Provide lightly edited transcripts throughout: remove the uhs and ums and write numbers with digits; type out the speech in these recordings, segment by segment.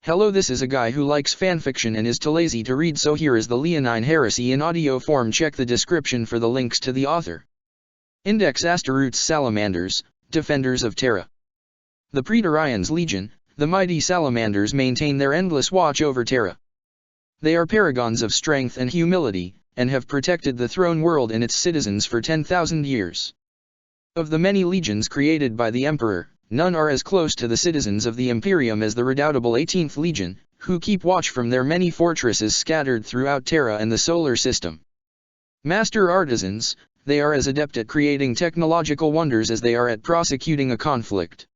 Hello, this is a guy who likes fanfiction and is too lazy to read, so here is the Leonine Heresy in audio form. Check the description for the links to the author. Index Asteroots Salamanders, Defenders of Terra. The Praetorians Legion, the mighty salamanders maintain their endless watch over Terra. They are paragons of strength and humility, and have protected the throne world and its citizens for 10,000 years. Of the many legions created by the Emperor, none are as close to the citizens of the Imperium as the redoubtable 18th Legion, who keep watch from their many fortresses scattered throughout Terra and the solar system. Master artisans, they are as adept at creating technological wonders as they are at prosecuting a conflict.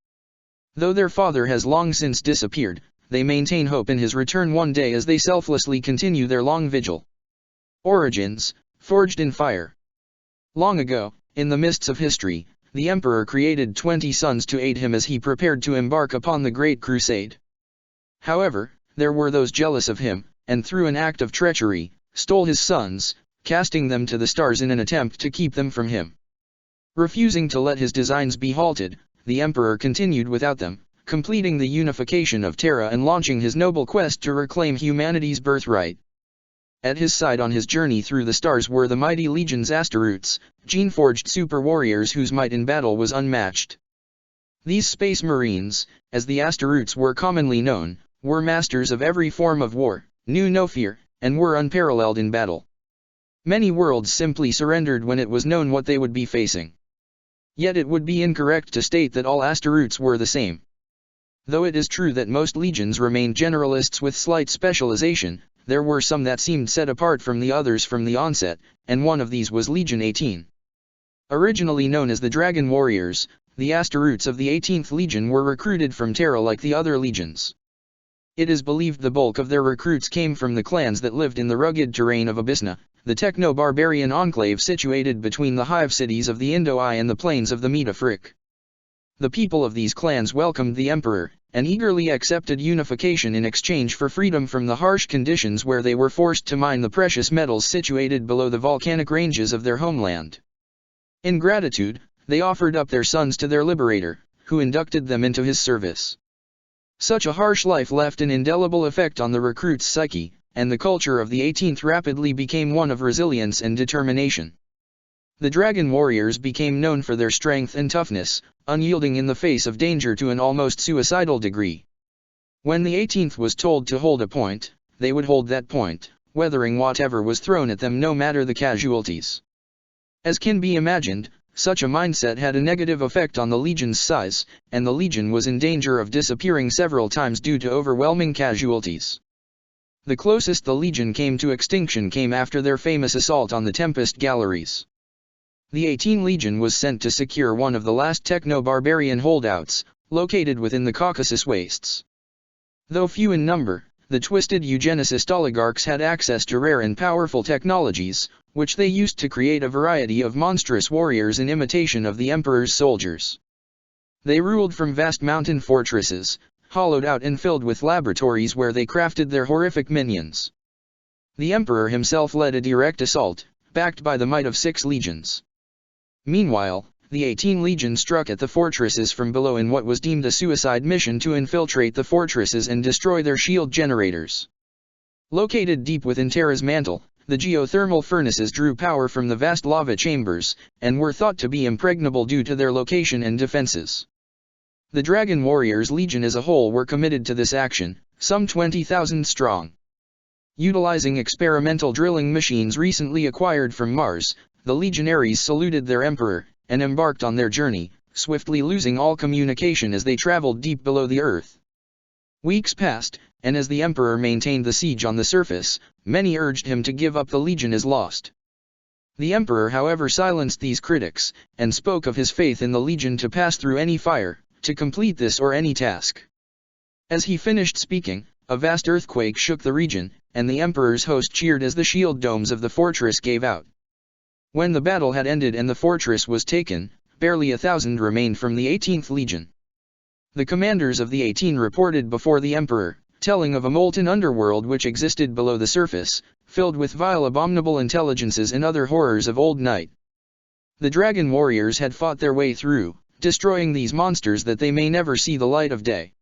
Though their father has long since disappeared, they maintain hope in his return one day as they selflessly continue their long vigil. Origins, forged in fire. Long ago, in the mists of history, the Emperor created 20 sons to aid him as he prepared to embark upon the Great Crusade. However, there were those jealous of him, and through an act of treachery, stole his sons, casting them to the stars in an attempt to keep them from him. Refusing to let his designs be halted, the Emperor continued without them, completing the unification of Terra and launching his noble quest to reclaim humanity's birthright. At his side on his journey through the stars were the mighty legions Asteroots, gene-forged super warriors whose might in battle was unmatched. These space marines, as the Asteroots were commonly known, were masters of every form of war, knew no fear, and were unparalleled in battle. Many worlds simply surrendered when it was known what they would be facing. Yet it would be incorrect to state that all Asteroots were the same. Though it is true that most legions remained generalists with slight specialization, there were some that seemed set apart from the others from the onset, and one of these was Legion 18. Originally known as the Dragon Warriors, the Asteroots of the 18th Legion were recruited from Terra like the other legions. It is believed the bulk of their recruits came from the clans that lived in the rugged terrain of Abyssna, the techno-barbarian enclave situated between the hive cities of the Indo-Ai and the plains of the Meta-Frick. The people of these clans welcomed the Emperor, and eagerly accepted unification in exchange for freedom from the harsh conditions where they were forced to mine the precious metals situated below the volcanic ranges of their homeland. In gratitude, they offered up their sons to their liberator, who inducted them into his service. Such a harsh life left an indelible effect on the recruit's psyche, and the culture of the 18th rapidly became one of resilience and determination. The Dragon Warriors became known for their strength and toughness, unyielding in the face of danger to an almost suicidal degree. When the 18th was told to hold a point, they would hold that point, weathering whatever was thrown at them no matter the casualties. As can be imagined, such a mindset had a negative effect on the Legion's size, and the Legion was in danger of disappearing several times due to overwhelming casualties. The closest the Legion came to extinction came after their famous assault on the Tempest Galleries. The 18th Legion was sent to secure one of the last techno-barbarian holdouts, located within the Caucasus Wastes. Though few in number, the twisted eugenicist oligarchs had access to rare and powerful technologies, which they used to create a variety of monstrous warriors in imitation of the Emperor's soldiers. They ruled from vast mountain fortresses, hollowed out and filled with laboratories where they crafted their horrific minions. The Emperor himself led a direct assault, backed by the might of 6 legions. Meanwhile, the 18th Legion struck at the fortresses from below in what was deemed a suicide mission to infiltrate the fortresses and destroy their shield generators. Located deep within Terra's mantle, the geothermal furnaces drew power from the vast lava chambers, and were thought to be impregnable due to their location and defenses. The Dragon Warriors Legion as a whole were committed to this action, some 20,000 strong. Utilizing experimental drilling machines recently acquired from Mars, the legionaries saluted their Emperor, and embarked on their journey, swiftly losing all communication as they traveled deep below the earth. Weeks passed, and as the Emperor maintained the siege on the surface, many urged him to give up the Legion as lost. The Emperor however silenced these critics, and spoke of his faith in the Legion to pass through any fire, to complete this or any task. As he finished speaking, a vast earthquake shook the region, and the Emperor's host cheered as the shield domes of the fortress gave out. When the battle had ended and the fortress was taken, barely 1,000 remained from the 18th Legion. The commanders of the 18 reported before the Emperor, telling of a molten underworld which existed below the surface, filled with vile abominable intelligences and other horrors of old night. The Dragon Warriors had fought their way through, destroying these monsters that they may never see the light of day.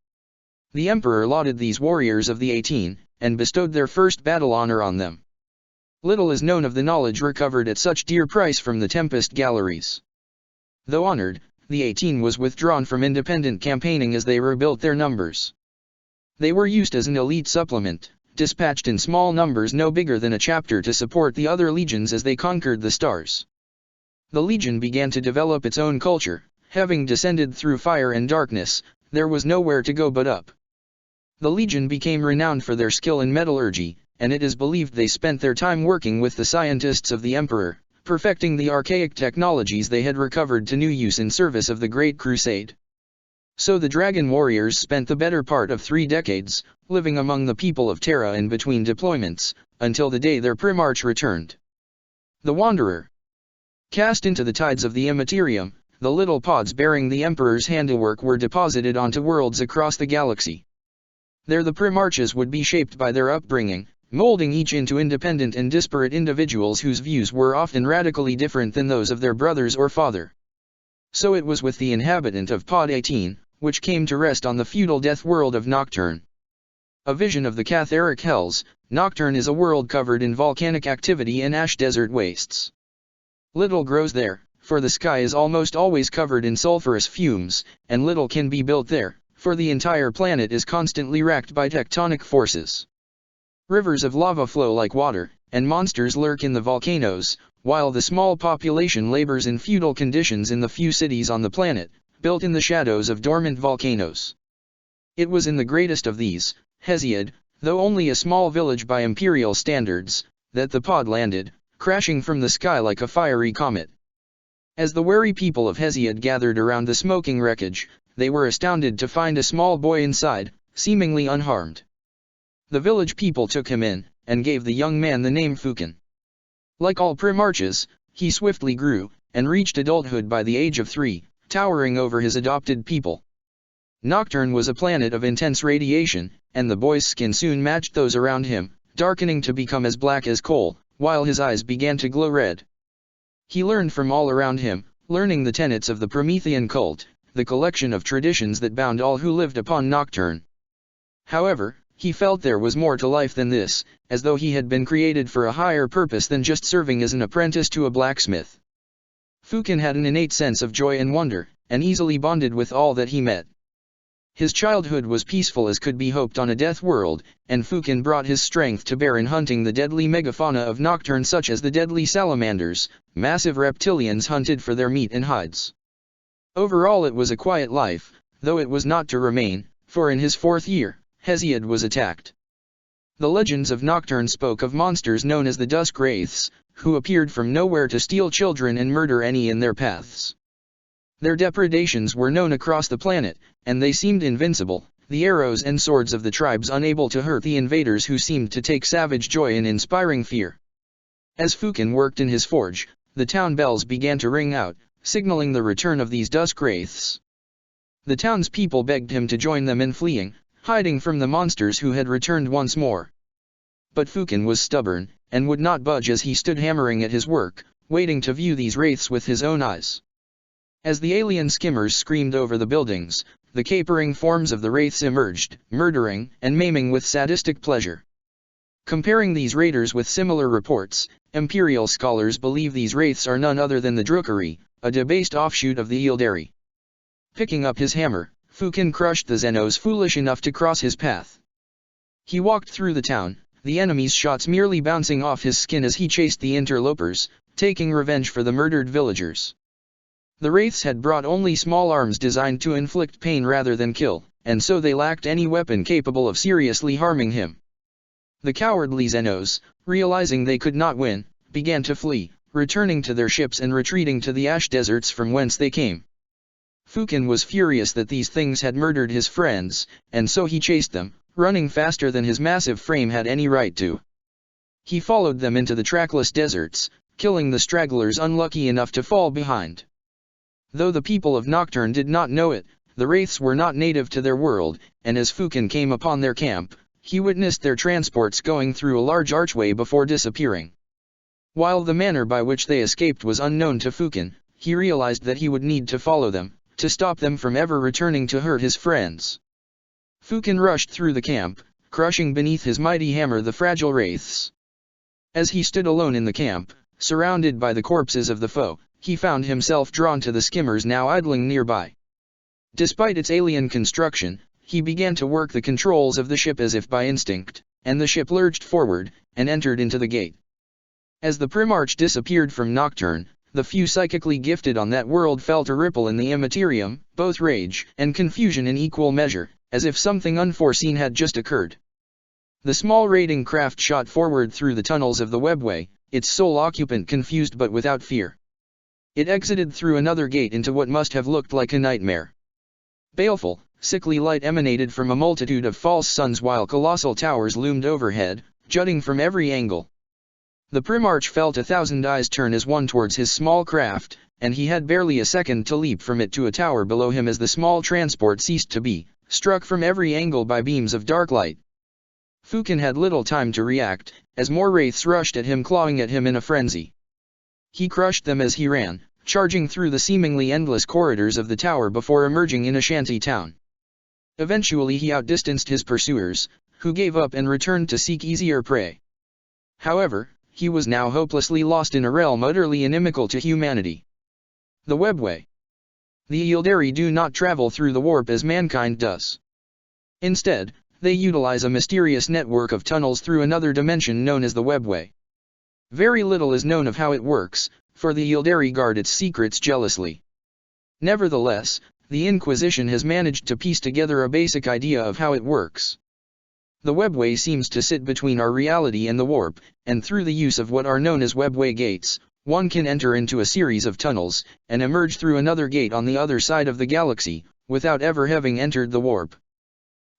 The emperor lauded these warriors of the 18, and bestowed their first battle honor on them. Little is known of the knowledge recovered at such dear price from the Tempest galleries. Though honored, the 18 was withdrawn from independent campaigning as they rebuilt their numbers. They were used as an elite supplement, dispatched in small numbers no bigger than a chapter to support the other legions as they conquered the stars. The legion began to develop its own culture, having descended through fire and darkness, there was nowhere to go but up. The legion became renowned for their skill in metallurgy, and it is believed they spent their time working with the scientists of the emperor, perfecting the archaic technologies they had recovered to new use in service of the Great Crusade. So the Dragon Warriors spent the better part of 3 decades, living among the people of Terra in between deployments, until the day their Primarch returned. The Wanderer. Cast into the tides of the Immaterium, the little pods bearing the Emperor's handiwork were deposited onto worlds across the galaxy. There the Primarches would be shaped by their upbringing, molding each into independent and disparate individuals whose views were often radically different than those of their brothers or father. So it was with the inhabitant of Pod 18, which came to rest on the feudal death world of Nocturne. A vision of the Catheric Hells, Nocturne is a world covered in volcanic activity and ash desert wastes. Little grows there, for the sky is almost always covered in sulfurous fumes, and little can be built there, for the entire planet is constantly racked by tectonic forces. Rivers of lava flow like water, and monsters lurk in the volcanoes, while the small population labors in feudal conditions in the few cities on the planet, built in the shadows of dormant volcanoes. It was in the greatest of these, Hesiod, though only a small village by imperial standards, that the pod landed, crashing from the sky like a fiery comet. As the wary people of Hesiod gathered around the smoking wreckage, they were astounded to find a small boy inside, seemingly unharmed. The village people took him in, and gave the young man the name Fukin. Like all Primarches, he swiftly grew, and reached adulthood by the age of 3, towering over his adopted people. Nocturne was a planet of intense radiation, and the boy's skin soon matched those around him, darkening to become as black as coal, while his eyes began to glow red. He learned from all around him, learning the tenets of the Promethean cult, the collection of traditions that bound all who lived upon Nocturne. However, he felt there was more to life than this, as though he had been created for a higher purpose than just serving as an apprentice to a blacksmith. Fukin had an innate sense of joy and wonder, and easily bonded with all that he met. His childhood was peaceful as could be hoped on a death world, and Fukin brought his strength to bear in hunting the deadly megafauna of Nocturne such as the deadly salamanders, massive reptilians hunted for their meat and hides. Overall it was a quiet life, though it was not to remain, for in his 4th year, Hesiod was attacked. The legends of Nocturne spoke of monsters known as the Dusk Wraiths, who appeared from nowhere to steal children and murder any in their paths. Their depredations were known across the planet, and they seemed invincible, the arrows and swords of the tribes unable to hurt the invaders who seemed to take savage joy in inspiring fear. As Fukin worked in his forge, the town bells began to ring out, signaling the return of these Dusk Wraiths. The townspeople begged him to join them in fleeing, hiding from the monsters who had returned once more. But Fukin was stubborn, and would not budge as he stood hammering at his work, waiting to view these wraiths with his own eyes. As the alien skimmers screamed over the buildings, the capering forms of the wraiths emerged, murdering and maiming with sadistic pleasure. Comparing these raiders with similar reports, imperial scholars believe these wraiths are none other than the Drukhari, a debased offshoot of the Eildari. Picking up his hammer, Fukin crushed the Xenos foolish enough to cross his path. He walked through the town, the enemy's shots merely bouncing off his skin as he chased the interlopers, taking revenge for the murdered villagers. The wraiths had brought only small arms designed to inflict pain rather than kill, and so they lacked any weapon capable of seriously harming him. The cowardly Xenos, realizing they could not win, began to flee, returning to their ships and retreating to the ash deserts from whence they came. Fukin was furious that these things had murdered his friends, and so he chased them, running faster than his massive frame had any right to. He followed them into the trackless deserts, killing the stragglers unlucky enough to fall behind. Though the people of Nocturne did not know it, the wraiths were not native to their world, and as Fukin came upon their camp, he witnessed their transports going through a large archway before disappearing. While the manner by which they escaped was unknown to Fukin, he realized that he would need to follow them, to stop them from ever returning to hurt his friends. Fukin rushed through the camp, crushing beneath his mighty hammer the fragile wraiths. As he stood alone in the camp, surrounded by the corpses of the foe, he found himself drawn to the skimmers now idling nearby. Despite its alien construction, he began to work the controls of the ship as if by instinct, and the ship lurched forward, and entered into the gate. As the Primarch disappeared from Nocturne, the few psychically gifted on that world felt a ripple in the immaterium, both rage and confusion in equal measure, as if something unforeseen had just occurred. The small raiding craft shot forward through the tunnels of the webway, its sole occupant confused but without fear. It exited through another gate into what must have looked like a nightmare. Baleful, sickly light emanated from a multitude of false suns while colossal towers loomed overhead, jutting from every angle. The Primarch felt 1,000 eyes turn as one towards his small craft, and he had barely a second to leap from it to a tower below him as the small transport ceased to be, struck from every angle by beams of dark light. Fukin had little time to react, as more wraiths rushed at him, clawing at him in a frenzy. He crushed them as he ran, charging through the seemingly endless corridors of the tower before emerging in a shanty town. Eventually he outdistanced his pursuers, who gave up and returned to seek easier prey. However, he was now hopelessly lost in a realm utterly inimical to humanity. The webway. The Yildari do not travel through the warp as mankind does. Instead, they utilize a mysterious network of tunnels through another dimension known as the webway. Very little is known of how it works, for the Yildari guard its secrets jealously. Nevertheless, the Inquisition has managed to piece together a basic idea of how it works. The webway seems to sit between our reality and the warp, and through the use of what are known as webway gates, one can enter into a series of tunnels, and emerge through another gate on the other side of the galaxy, without ever having entered the warp.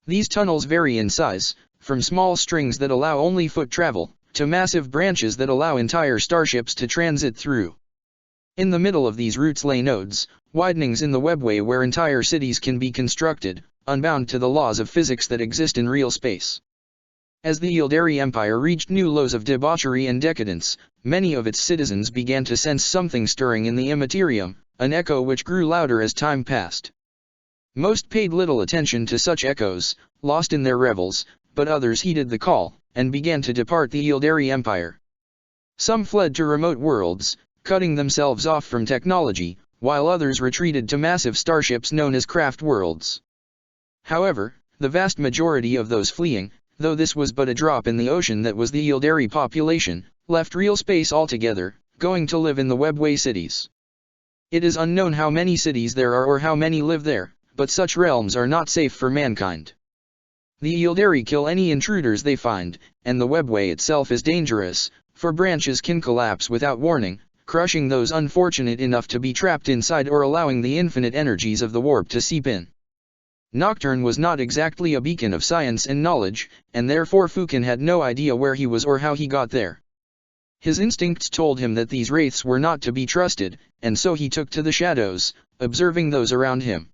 These tunnels vary in size, from small strings that allow only foot travel, to massive branches that allow entire starships to transit through. In the middle of these routes lay nodes, widenings in the webway where entire cities can be constructed, unbound to the laws of physics that exist in real space. As the Yildari Empire reached new lows of debauchery and decadence, many of its citizens began to sense something stirring in the immaterium, an echo which grew louder as time passed. Most paid little attention to such echoes, lost in their revels, but others heeded the call, and began to depart the Yildari Empire. Some fled to remote worlds, cutting themselves off from technology, while others retreated to massive starships known as craft worlds. However, the vast majority of those fleeing, though this was but a drop in the ocean that was the Yildari population, left real space altogether, going to live in the webway cities. It is unknown how many cities there are or how many live there, but such realms are not safe for mankind. The Yildari kill any intruders they find, and the webway itself is dangerous, for branches can collapse without warning, crushing those unfortunate enough to be trapped inside or allowing the infinite energies of the warp to seep in. Nocturne was not exactly a beacon of science and knowledge, and therefore Fukin had no idea where he was or how he got there. His instincts told him that these wraiths were not to be trusted, and so he took to the shadows, observing those around him.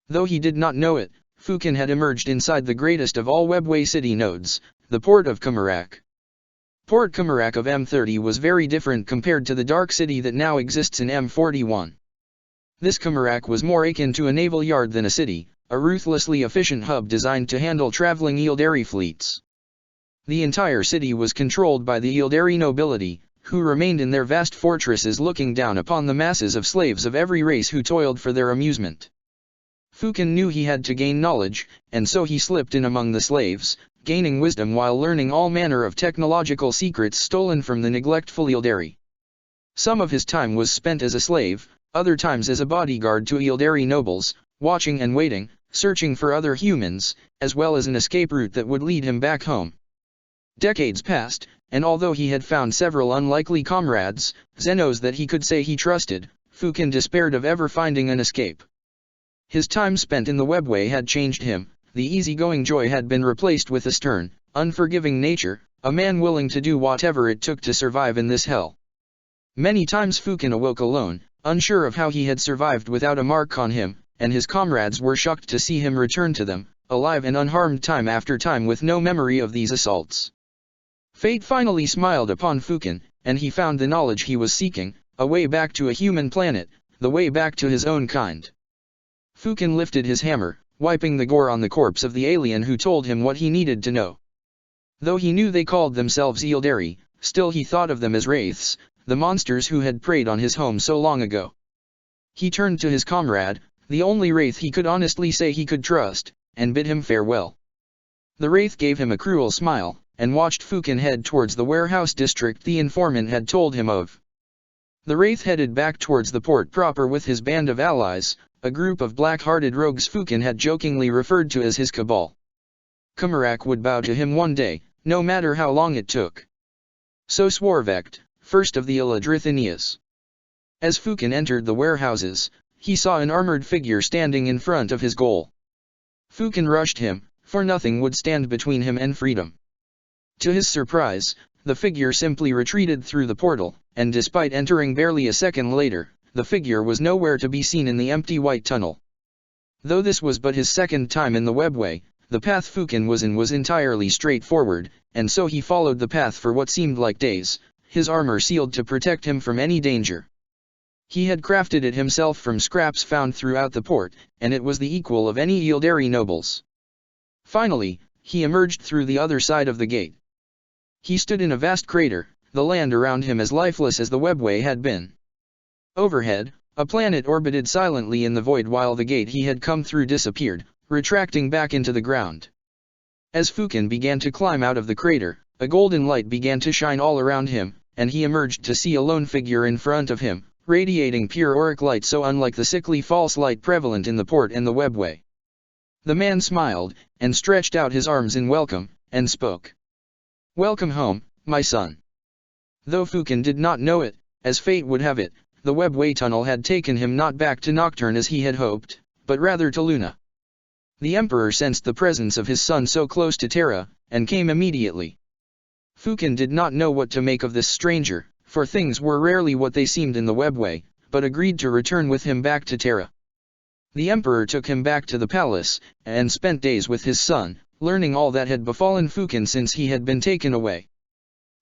Though he did not know it, Fukin had emerged inside the greatest of all webway city nodes, the port of Kumarak. Port Kumarak of M30 was very different compared to the dark city that now exists in M41. This Kumarak was more akin to a naval yard than a city, a ruthlessly efficient hub designed to handle traveling Yildari fleets. The entire city was controlled by the Yildari nobility, who remained in their vast fortresses looking down upon the masses of slaves of every race who toiled for their amusement. Fukin knew he had to gain knowledge, and so he slipped in among the slaves, gaining wisdom while learning all manner of technological secrets stolen from the neglectful Yildari. Some of his time was spent as a slave, other times as a bodyguard to Yildari nobles, watching and waiting, searching for other humans, as well as an escape route that would lead him back home. Decades passed, and although he had found several unlikely comrades, Xenos that he could say he trusted, Fukin despaired of ever finding an escape. His time spent in the webway had changed him, the easygoing joy had been replaced with a stern, unforgiving nature, a man willing to do whatever it took to survive in this hell. Many times Fukin awoke alone, unsure of how he had survived without a mark on him, and his comrades were shocked to see him return to them, alive and unharmed time after time with no memory of these assaults. Fate finally smiled upon Fukin, and he found the knowledge he was seeking, a way back to a human planet, the way back to his own kind. Fukin lifted his hammer, wiping the gore on the corpse of the alien who told him what he needed to know. Though he knew they called themselves Yildari, still he thought of them as wraiths, the monsters who had preyed on his home so long ago. He turned to his comrade, the only wraith he could honestly say he could trust, and bid him farewell. The wraith gave him a cruel smile, and watched Fukin head towards the warehouse district the informant had told him of. The wraith headed back towards the port proper with his band of allies, a group of black-hearted rogues Fukin had jokingly referred to as his cabal. Kumarak would bow to him one day, no matter how long it took. So swore Vecht, first of the Iladrithinias. As Fukin entered the warehouses, he saw an armored figure standing in front of his goal. Fukin rushed him, for nothing would stand between him and freedom. To his surprise, the figure simply retreated through the portal, and despite entering barely a second later, the figure was nowhere to be seen in the empty white tunnel. Though this was but his second time in the webway, the path Fukin was in was entirely straightforward, and so he followed the path for what seemed like days, his armor sealed to protect him from any danger. He had crafted it himself from scraps found throughout the port, and it was the equal of any Yildari nobles. Finally, he emerged through the other side of the gate. He stood in a vast crater, the land around him as lifeless as the webway had been. Overhead, a planet orbited silently in the void while the gate he had come through disappeared, retracting back into the ground. As Fukin began to climb out of the crater, a golden light began to shine all around him, and he emerged to see a lone figure in front of him, radiating pure auric light so unlike the sickly false light prevalent in the port and the webway. The man smiled, and stretched out his arms in welcome, and spoke. "Welcome home, my son." Though Fukin did not know it, as fate would have it, the webway tunnel had taken him not back to Nocturne as he had hoped, but rather to Luna. The Emperor sensed the presence of his son so close to Terra, and came immediately. Fukin did not know what to make of this stranger, for things were rarely what they seemed in the webway, but agreed to return with him back to Terra. The Emperor took him back to the palace, and spent days with his son, learning all that had befallen Fukin since he had been taken away.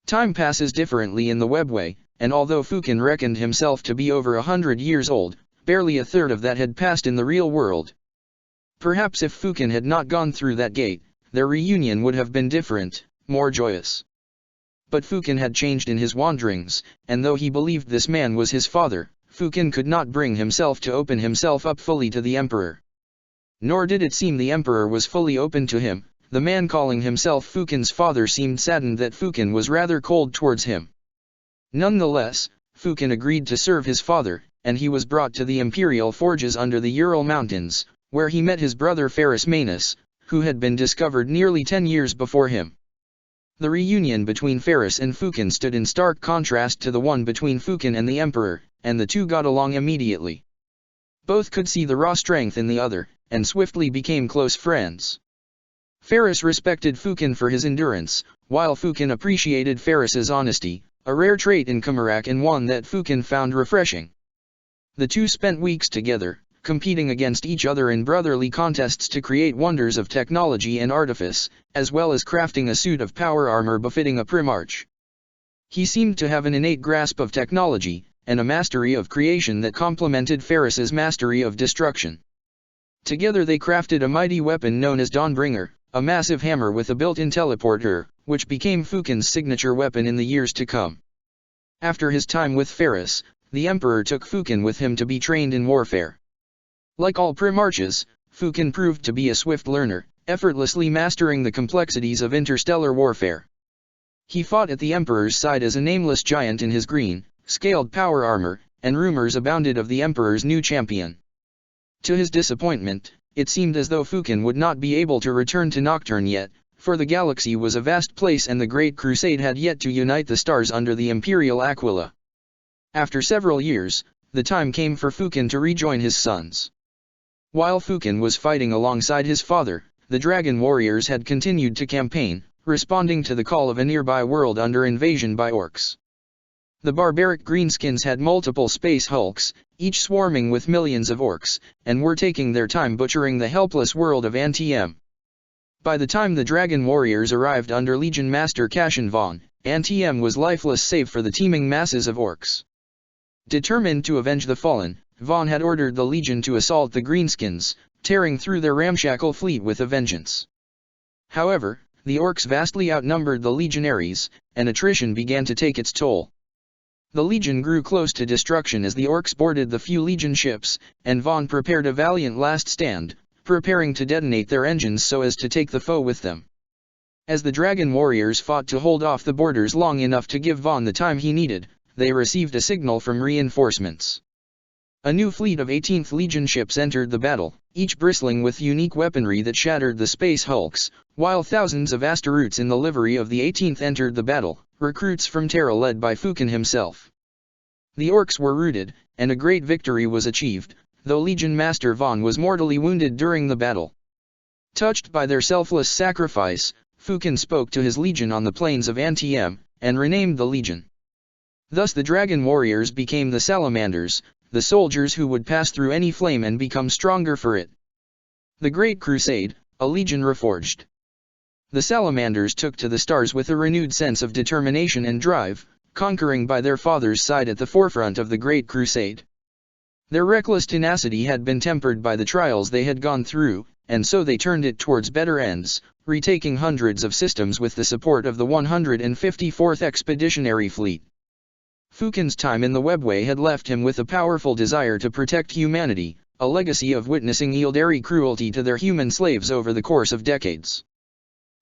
Time passes differently in the webway, and although Fukin reckoned himself to be over 100 years old, barely a third of that had passed in the real world. Perhaps if Fukin had not gone through that gate, their reunion would have been different, more joyous. But Fukin had changed in his wanderings, and though he believed this man was his father, Fukin could not bring himself to open himself up fully to the Emperor. Nor did it seem the Emperor was fully open to him. The man calling himself Fukin's father seemed saddened that Fukin was rather cold towards him. Nonetheless, Fukin agreed to serve his father, and he was brought to the Imperial Forges under the Ural Mountains, where he met his brother Ferris Manus, who had been discovered nearly 10 years before him. The reunion between Ferris and Fukin stood in stark contrast to the one between Fukin and the Emperor, and the two got along immediately. Both could see the raw strength in the other, and swiftly became close friends. Ferris respected Fukin for his endurance, while Fukin appreciated Ferris's honesty, a rare trait in Kumarak and one that Fukin found refreshing. The two spent weeks together, competing against each other in brotherly contests to create wonders of technology and artifice, as well as crafting a suit of power armor befitting a Primarch. He seemed to have an innate grasp of technology, and a mastery of creation that complemented Ferris's mastery of destruction. Together they crafted a mighty weapon known as Dawnbringer, a massive hammer with a built-in teleporter, which became Fukin's signature weapon in the years to come. After his time with Ferris, the Emperor took Fukin with him to be trained in warfare. Like all Primarches, Fukin proved to be a swift learner, effortlessly mastering the complexities of interstellar warfare. He fought at the Emperor's side as a nameless giant in his green, scaled power armor, and rumors abounded of the Emperor's new champion. To his disappointment, it seemed as though Fukin would not be able to return to Nocturne yet, for the galaxy was a vast place and the Great Crusade had yet to unite the stars under the Imperial Aquila. After several years, the time came for Fukin to rejoin his sons. While Fukin was fighting alongside his father, the Dragon Warriors had continued to campaign, responding to the call of a nearby world under invasion by orcs. The barbaric greenskins had multiple space hulks, each swarming with millions of orcs, and were taking their time butchering the helpless world of Antiem. By the time the Dragon Warriors arrived under Legion Master Cashin Vaughn, Antiem was lifeless save for the teeming masses of orcs. Determined to avenge the fallen, Vaughn had ordered the Legion to assault the greenskins, tearing through their ramshackle fleet with a vengeance. However, the orcs vastly outnumbered the legionaries, and attrition began to take its toll. The legion grew close to destruction as the orcs boarded the few legion ships, and Vaughn prepared a valiant last stand, preparing to detonate their engines so as to take the foe with them. As the dragon warriors fought to hold off the boarders long enough to give Vaughn the time he needed, they received a signal from reinforcements. A new fleet of 18th Legion ships entered the battle, each bristling with unique weaponry that shattered the space hulks, while thousands of Asteroutes in the livery of the 18th entered the battle, recruits from Terra led by Fukin himself. The orcs were routed, and a great victory was achieved, though Legion Master Vaughn was mortally wounded during the battle. Touched by their selfless sacrifice, Fukin spoke to his legion on the plains of Antiem, and renamed the legion. Thus the dragon warriors became the salamanders, the soldiers who would pass through any flame and become stronger for it. The Great Crusade, a legion reforged. The salamanders took to the stars with a renewed sense of determination and drive, conquering by their father's side at the forefront of the Great Crusade. Their reckless tenacity had been tempered by the trials they had gone through, and so they turned it towards better ends, retaking hundreds of systems with the support of the 154th Expeditionary Fleet. Fukin's time in the webway had left him with a powerful desire to protect humanity, a legacy of witnessing Yildari cruelty to their human slaves over the course of decades.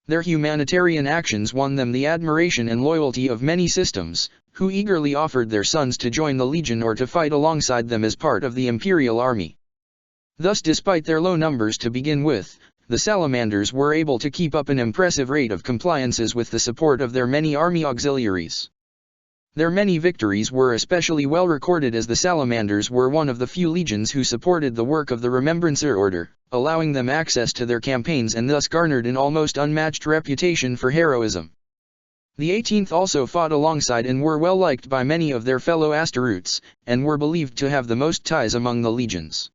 Their humanitarian actions won them the admiration and loyalty of many systems, who eagerly offered their sons to join the Legion or to fight alongside them as part of the Imperial Army. Thus, despite their low numbers to begin with, the salamanders were able to keep up an impressive rate of compliances with the support of their many army auxiliaries. Their many victories were especially well recorded as the salamanders were one of the few legions who supported the work of the Remembrancer Order, allowing them access to their campaigns and thus garnered an almost unmatched reputation for heroism. The 18th also fought alongside and were well liked by many of their fellow Asteroutes, and were believed to have the most ties among the legions.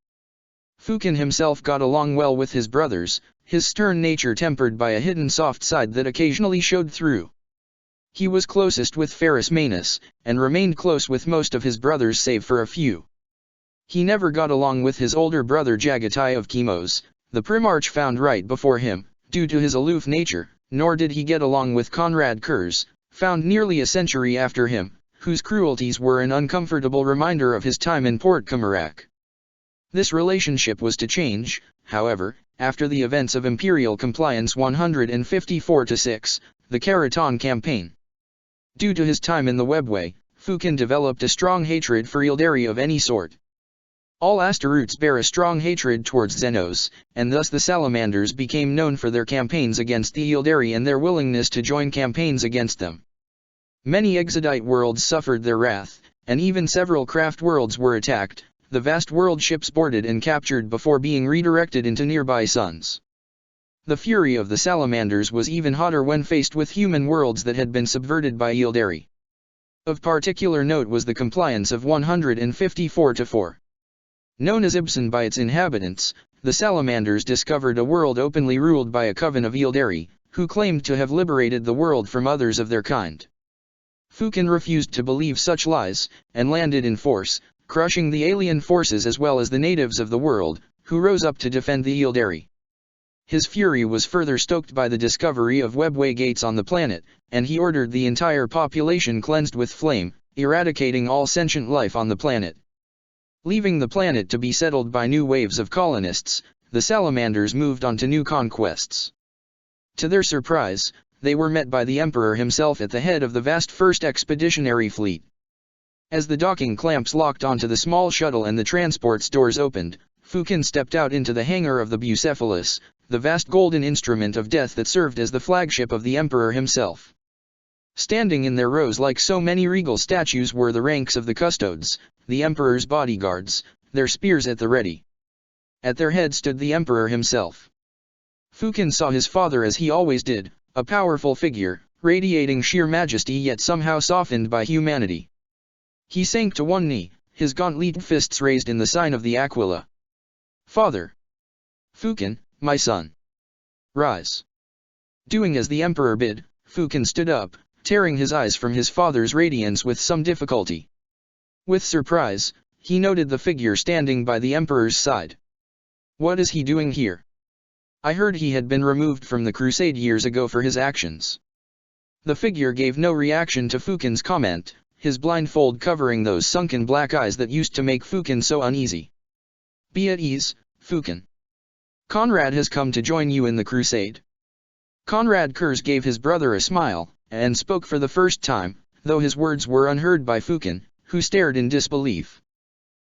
Fukin himself got along well with his brothers, his stern nature tempered by a hidden soft side that occasionally showed through. He was closest with Ferrus Manus, and remained close with most of his brothers save for a few. He never got along with his older brother Jagatai of Chemos, the Primarch found right before him, due to his aloof nature, nor did he get along with Conrad Kurz, found nearly a century after him, whose cruelties were an uncomfortable reminder of his time in Port Comarak. This relationship was to change, however, after the events of Imperial Compliance 154-6, the Karaton campaign. Due to his time in the webway, Fukin developed a strong hatred for Yildari of any sort. All Asteroutes bear a strong hatred towards Xenos, and thus the Salamanders became known for their campaigns against the Yildari and their willingness to join campaigns against them. Many Exodite worlds suffered their wrath, and even several craft worlds were attacked, the vast world ships boarded and captured before being redirected into nearby suns. The fury of the Salamanders was even hotter when faced with human worlds that had been subverted by Yildari. Of particular note was the compliance of 154-4. Known as Ibsen by its inhabitants, the Salamanders discovered a world openly ruled by a coven of Yildari, who claimed to have liberated the world from others of their kind. Fukin refused to believe such lies, and landed in force, crushing the alien forces as well as the natives of the world, who rose up to defend the Yildari. His fury was further stoked by the discovery of webway gates on the planet, and he ordered the entire population cleansed with flame, eradicating all sentient life on the planet. Leaving the planet to be settled by new waves of colonists, the Salamanders moved on to new conquests. To their surprise, they were met by the Emperor himself at the head of the vast First Expeditionary Fleet. As the docking clamps locked onto the small shuttle and the transport's doors opened, Fukin stepped out into the hangar of the Bucephalus, the vast golden instrument of death that served as the flagship of the Emperor himself. Standing in their rows like so many regal statues were the ranks of the custodes, the Emperor's bodyguards, their spears at the ready. At their head stood the Emperor himself. Fukin saw his father as he always did, a powerful figure, radiating sheer majesty yet somehow softened by humanity. He sank to one knee, his gauntlet fists raised in the sign of the Aquila. "Father! Fukin, my son! Rise!" Doing as the Emperor bid, Fukin stood up, tearing his eyes from his father's radiance with some difficulty. With surprise, he noted the figure standing by the Emperor's side. What is he doing here? I heard he had been removed from the crusade years ago for his actions. The figure gave no reaction to Fukin's comment, his blindfold covering those sunken black eyes that used to make Fukin so uneasy. Be at ease, Fukin. Conrad has come to join you in the crusade. Conrad Kurz gave his brother a smile, and spoke for the first time, though his words were unheard by Fukin, who stared in disbelief.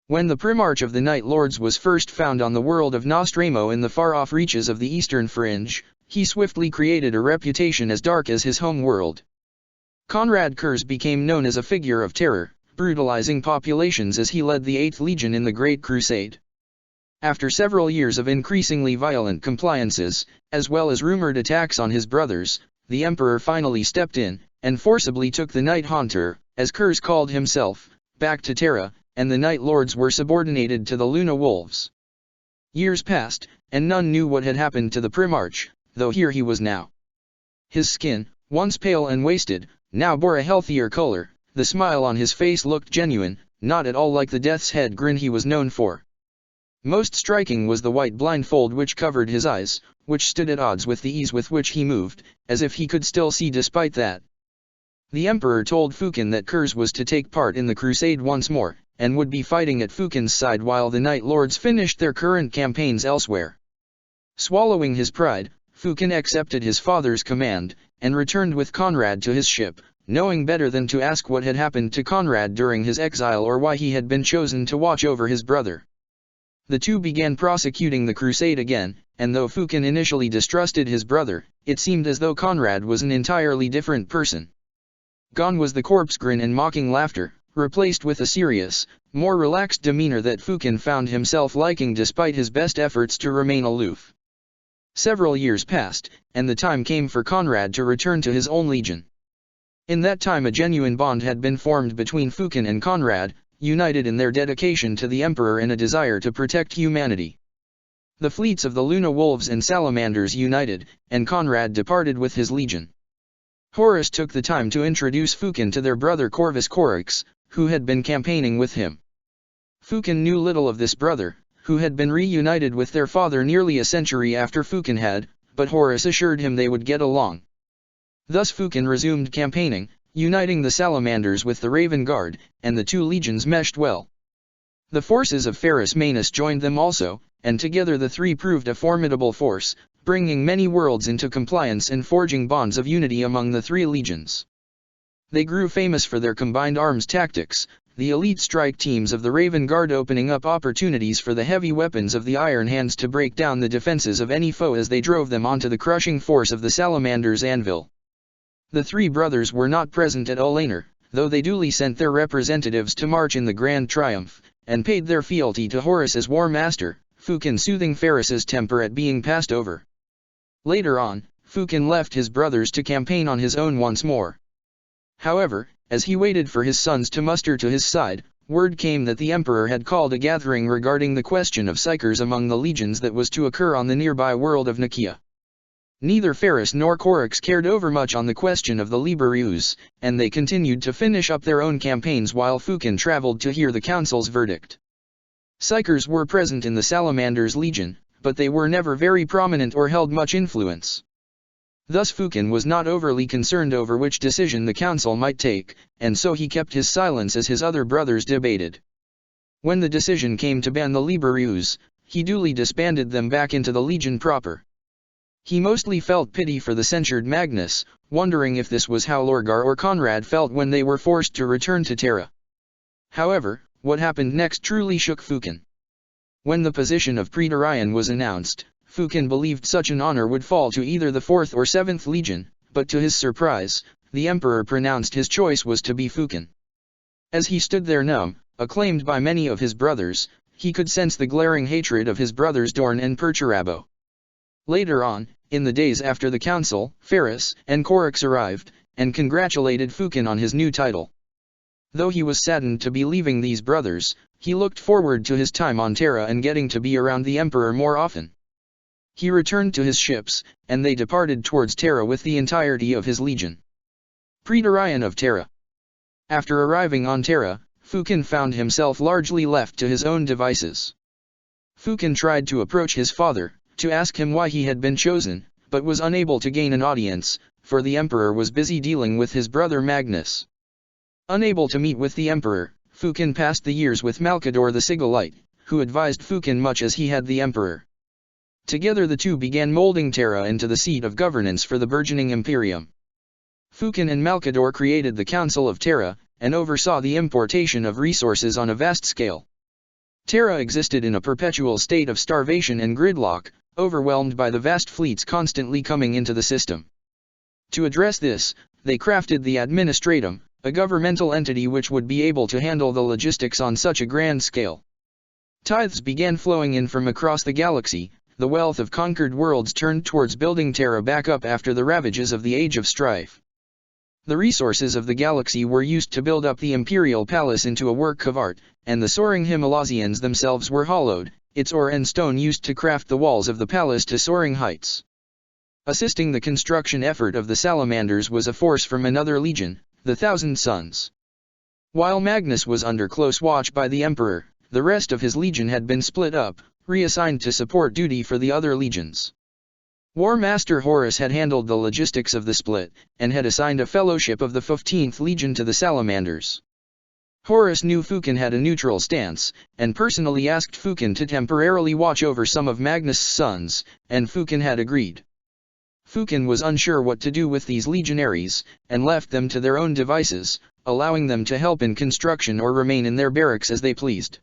When the Primarch of the Night Lords was first found on the world of Nostramo in the far-off reaches of the Eastern Fringe, he swiftly created a reputation as dark as his home world. Conrad Kurz became known as a figure of terror, brutalizing populations as he led the 8th Legion in the Great Crusade. After several years of increasingly violent compliances, as well as rumored attacks on his brothers, the Emperor finally stepped in, and forcibly took the Night Haunter, as Kurz called himself, back to Terra, and the Night Lords were subordinated to the Luna Wolves. Years passed, and none knew what had happened to the Primarch, though here he was now. His skin, once pale and wasted, now bore a healthier color, the smile on his face looked genuine, not at all like the death's head grin he was known for. Most striking was the white blindfold which covered his eyes, which stood at odds with the ease with which he moved, as if he could still see despite that. The Emperor told Fukin that Kurz was to take part in the crusade once more, and would be fighting at Fukin's side while the Night Lords finished their current campaigns elsewhere. Swallowing his pride, Fukin accepted his father's command, and returned with Conrad to his ship, knowing better than to ask what had happened to Conrad during his exile or why he had been chosen to watch over his brother. The two began prosecuting the crusade again, and though Fukin initially distrusted his brother, it seemed as though Conrad was an entirely different person. Gone was the corpse grin and mocking laughter, replaced with a serious, more relaxed demeanor that Fukin found himself liking despite his best efforts to remain aloof. Several years passed, and the time came for Conrad to return to his own legion. In that time a genuine bond had been formed between Fukin and Conrad, united in their dedication to the Emperor and a desire to protect humanity. The fleets of the Luna Wolves and Salamanders united, and Conrad departed with his legion. Horus took the time to introduce Fukin to their brother Corvus Corax, who had been campaigning with him. Fukin knew little of this brother, who had been reunited with their father nearly a century after Fukin had, but Horus assured him they would get along. Thus Fukin resumed campaigning, uniting the Salamanders with the Raven Guard, and the two legions meshed well. The forces of Ferrus Manus joined them also, and together the three proved a formidable force, bringing many worlds into compliance and forging bonds of unity among the three legions. They grew famous for their combined arms tactics, the elite strike teams of the Raven Guard opening up opportunities for the heavy weapons of the Iron Hands to break down the defenses of any foe as they drove them onto the crushing force of the Salamander's anvil. The three brothers were not present at Olaner, though they duly sent their representatives to march in the Grand Triumph, and paid their fealty to Horus as War Master, Fukin soothing Ferrus's temper at being passed over. Later on, Fukin left his brothers to campaign on his own once more. However, as he waited for his sons to muster to his side, word came that the Emperor had called a gathering regarding the question of psychers among the legions that was to occur on the nearby world of Nicaea. Neither Ferrus nor Corax cared overmuch on the question of the Liberius, and they continued to finish up their own campaigns while Fukin traveled to hear the council's verdict. Psychers were present in the Salamander's legion, but they were never very prominent or held much influence. Thus Fukin was not overly concerned over which decision the council might take, and so he kept his silence as his other brothers debated. When the decision came to ban the Liberius, he duly disbanded them back into the legion proper. He mostly felt pity for the censured Magnus, wondering if this was how Lorgar or Conrad felt when they were forced to return to Terra. However, what happened next truly shook Fukin. When the position of Praetorian was announced, Fukin believed such an honor would fall to either the 4th or 7th Legion, but to his surprise, the Emperor pronounced his choice was to be Fukin. As he stood there numb, acclaimed by many of his brothers, he could sense the glaring hatred of his brothers Dorn and Perturabo. Later on, in the days after the council, Ferrus and Corax arrived, and congratulated Fukin on his new title. Though he was saddened to be leaving these brothers, he looked forward to his time on Terra and getting to be around the Emperor more often. He returned to his ships, and they departed towards Terra with the entirety of his legion. Praetorian of Terra. After arriving on Terra, Fukin found himself largely left to his own devices. Fukin tried to approach his father, to ask him why he had been chosen, but was unable to gain an audience, for the emperor was busy dealing with his brother Magnus. Unable to meet with the emperor, Fukin passed the years with Malkador the Sigillite, who advised Fukin much as he had the emperor. Together the two began molding Terra into the seat of governance for the burgeoning imperium. Fukin and Malkador created the Council of Terra, and oversaw the importation of resources on a vast scale. Terra existed in a perpetual state of starvation and gridlock, overwhelmed by the vast fleets constantly coming into the system. To address this, they crafted the Administratum, a governmental entity which would be able to handle the logistics on such a grand scale. Tithes began flowing in from across the galaxy. The wealth of conquered worlds turned towards building Terra back up after the ravages of the Age of Strife. The resources of the galaxy were used to build up the Imperial Palace into a work of art, and the soaring Himalayans themselves were hollowed, its ore and stone used to craft the walls of the palace to soaring heights. Assisting the construction effort of the Salamanders was a force from another legion, the Thousand Sons. While Magnus was under close watch by the Emperor, the rest of his legion had been split up, reassigned to support duty for the other legions. War Master Horus had handled the logistics of the split, and had assigned a fellowship of the 15th Legion to the Salamanders. Horus knew Fukin had a neutral stance, and personally asked Fukin to temporarily watch over some of Magnus' sons, and Fukin had agreed. Fukin was unsure what to do with these legionaries, and left them to their own devices, allowing them to help in construction or remain in their barracks as they pleased.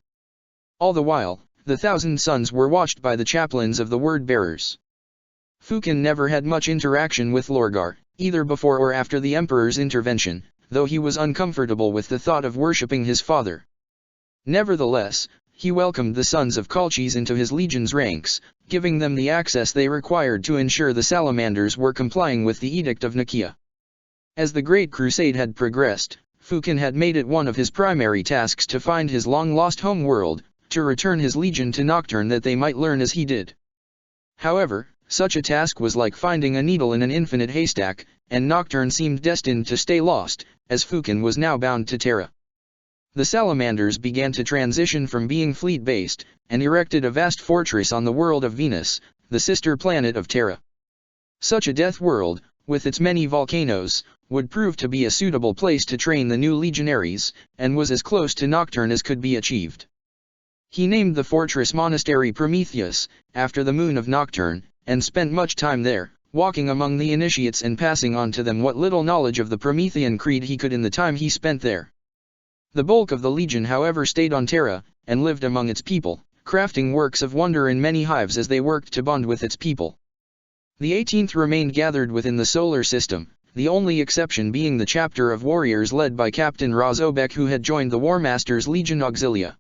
All the while, the Thousand Sons were watched by the chaplains of the Word-Bearers. Fukin never had much interaction with Lorgar, either before or after the Emperor's intervention, though he was uncomfortable with the thought of worshipping his father. Nevertheless, he welcomed the sons of Colchis into his legion's ranks, giving them the access they required to ensure the Salamanders were complying with the Edict of Nicaea. As the Great Crusade had progressed, Fukin had made it one of his primary tasks to find his long-lost home world, to return his legion to Nocturne that they might learn as he did. However, such a task was like finding a needle in an infinite haystack, and Nocturne seemed destined to stay lost, as Fukin was now bound to Terra. The Salamanders began to transition from being fleet-based, and erected a vast fortress on the world of Venus, the sister planet of Terra. Such a death world, with its many volcanoes, would prove to be a suitable place to train the new legionaries, and was as close to Nocturne as could be achieved. He named the fortress Monastery Prometheus, after the moon of Nocturne, and spent much time there, walking among the initiates and passing on to them what little knowledge of the Promethean creed he could in the time he spent there. The bulk of the legion however stayed on Terra, and lived among its people, crafting works of wonder in many hives as they worked to bond with its people. The 18th remained gathered within the solar system, the only exception being the chapter of warriors led by Captain Razobek who had joined the War Master's Legion Auxilia.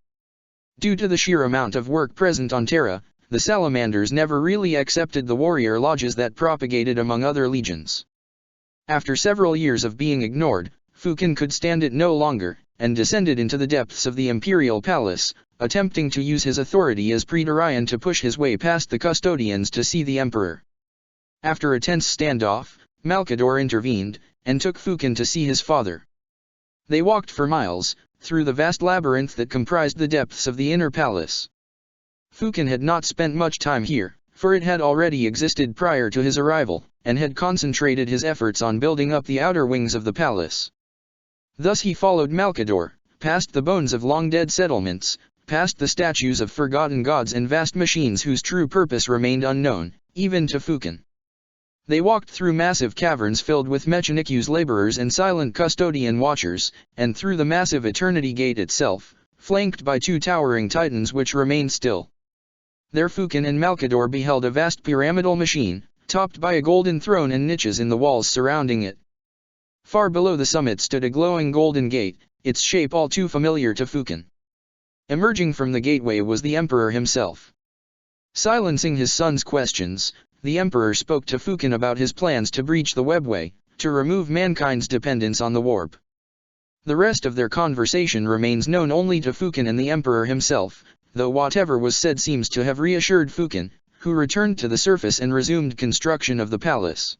Due to the sheer amount of work present on Terra, the Salamanders never really accepted the warrior lodges that propagated among other legions. After several years of being ignored, Fukin could stand it no longer, and descended into the depths of the Imperial Palace, attempting to use his authority as Praetorian to push his way past the custodians to see the Emperor. After a tense standoff, Malkador intervened, and took Fukin to see his father. They walked for miles, through the vast labyrinth that comprised the depths of the inner palace. Fukin had not spent much time here, for it had already existed prior to his arrival, and had concentrated his efforts on building up the outer wings of the palace. Thus he followed Malkador, past the bones of long-dead settlements, past the statues of forgotten gods and vast machines whose true purpose remained unknown, even to Fukin. They walked through massive caverns filled with Mechanicu's laborers and silent custodian watchers, and through the massive Eternity Gate itself, flanked by two towering titans which remained still. There Fukin and Malkador beheld a vast pyramidal machine, topped by a golden throne and niches in the walls surrounding it. Far below the summit stood a glowing golden gate, its shape all too familiar to Fukin. Emerging from the gateway was the Emperor himself. Silencing his son's questions, the Emperor spoke to Fukin about his plans to breach the webway, to remove mankind's dependence on the warp. The rest of their conversation remains known only to Fukin and the Emperor himself, though whatever was said seems to have reassured Fukin, who returned to the surface and resumed construction of the palace.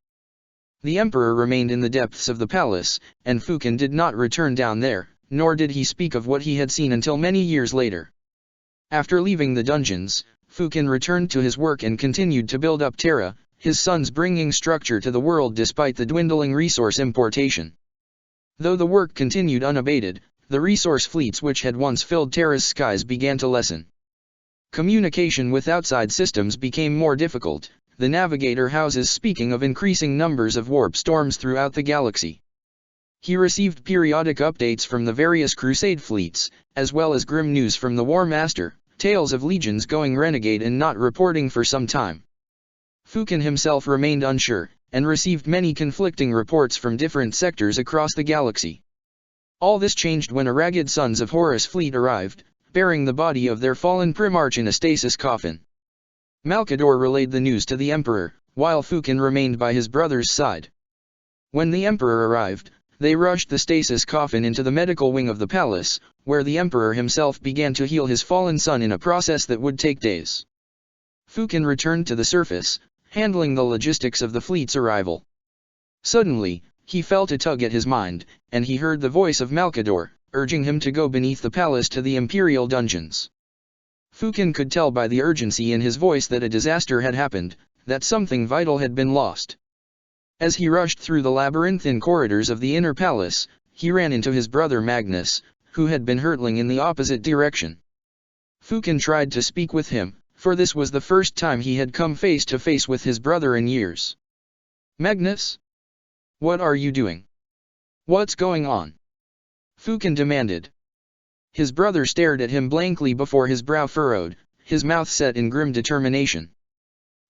The Emperor remained in the depths of the palace, and Fukin did not return down there, nor did he speak of what he had seen until many years later. After leaving the dungeons, Fukin returned to his work and continued to build up Terra, his sons bringing structure to the world despite the dwindling resource importation. Though the work continued unabated, the resource fleets which had once filled Terra's skies began to lessen. Communication with outside systems became more difficult, the navigator houses speaking of increasing numbers of warp storms throughout the galaxy. He received periodic updates from the various crusade fleets, as well as grim news from the War Master, tales of legions going renegade and not reporting for some time. Fukin himself remained unsure, and received many conflicting reports from different sectors across the galaxy. All this changed when a ragged Sons of Horus fleet arrived, bearing the body of their fallen Primarch in a stasis coffin. Malkador relayed the news to the Emperor, while Fukin remained by his brother's side. When the Emperor arrived, they rushed the stasis coffin into the medical wing of the palace, where the Emperor himself began to heal his fallen son in a process that would take days. Fukin returned to the surface, handling the logistics of the fleet's arrival. Suddenly, he felt a tug at his mind, and he heard the voice of Malkador, urging him to go beneath the palace to the Imperial dungeons. Fukin could tell by the urgency in his voice that a disaster had happened, that something vital had been lost. As he rushed through the labyrinthine corridors of the inner palace, he ran into his brother Magnus, who had been hurtling in the opposite direction. Fukin tried to speak with him, for this was the first time he had come face to face with his brother in years. "Magnus? What are you doing? What's going on?" Fukin demanded. His brother stared at him blankly before his brow furrowed, his mouth set in grim determination.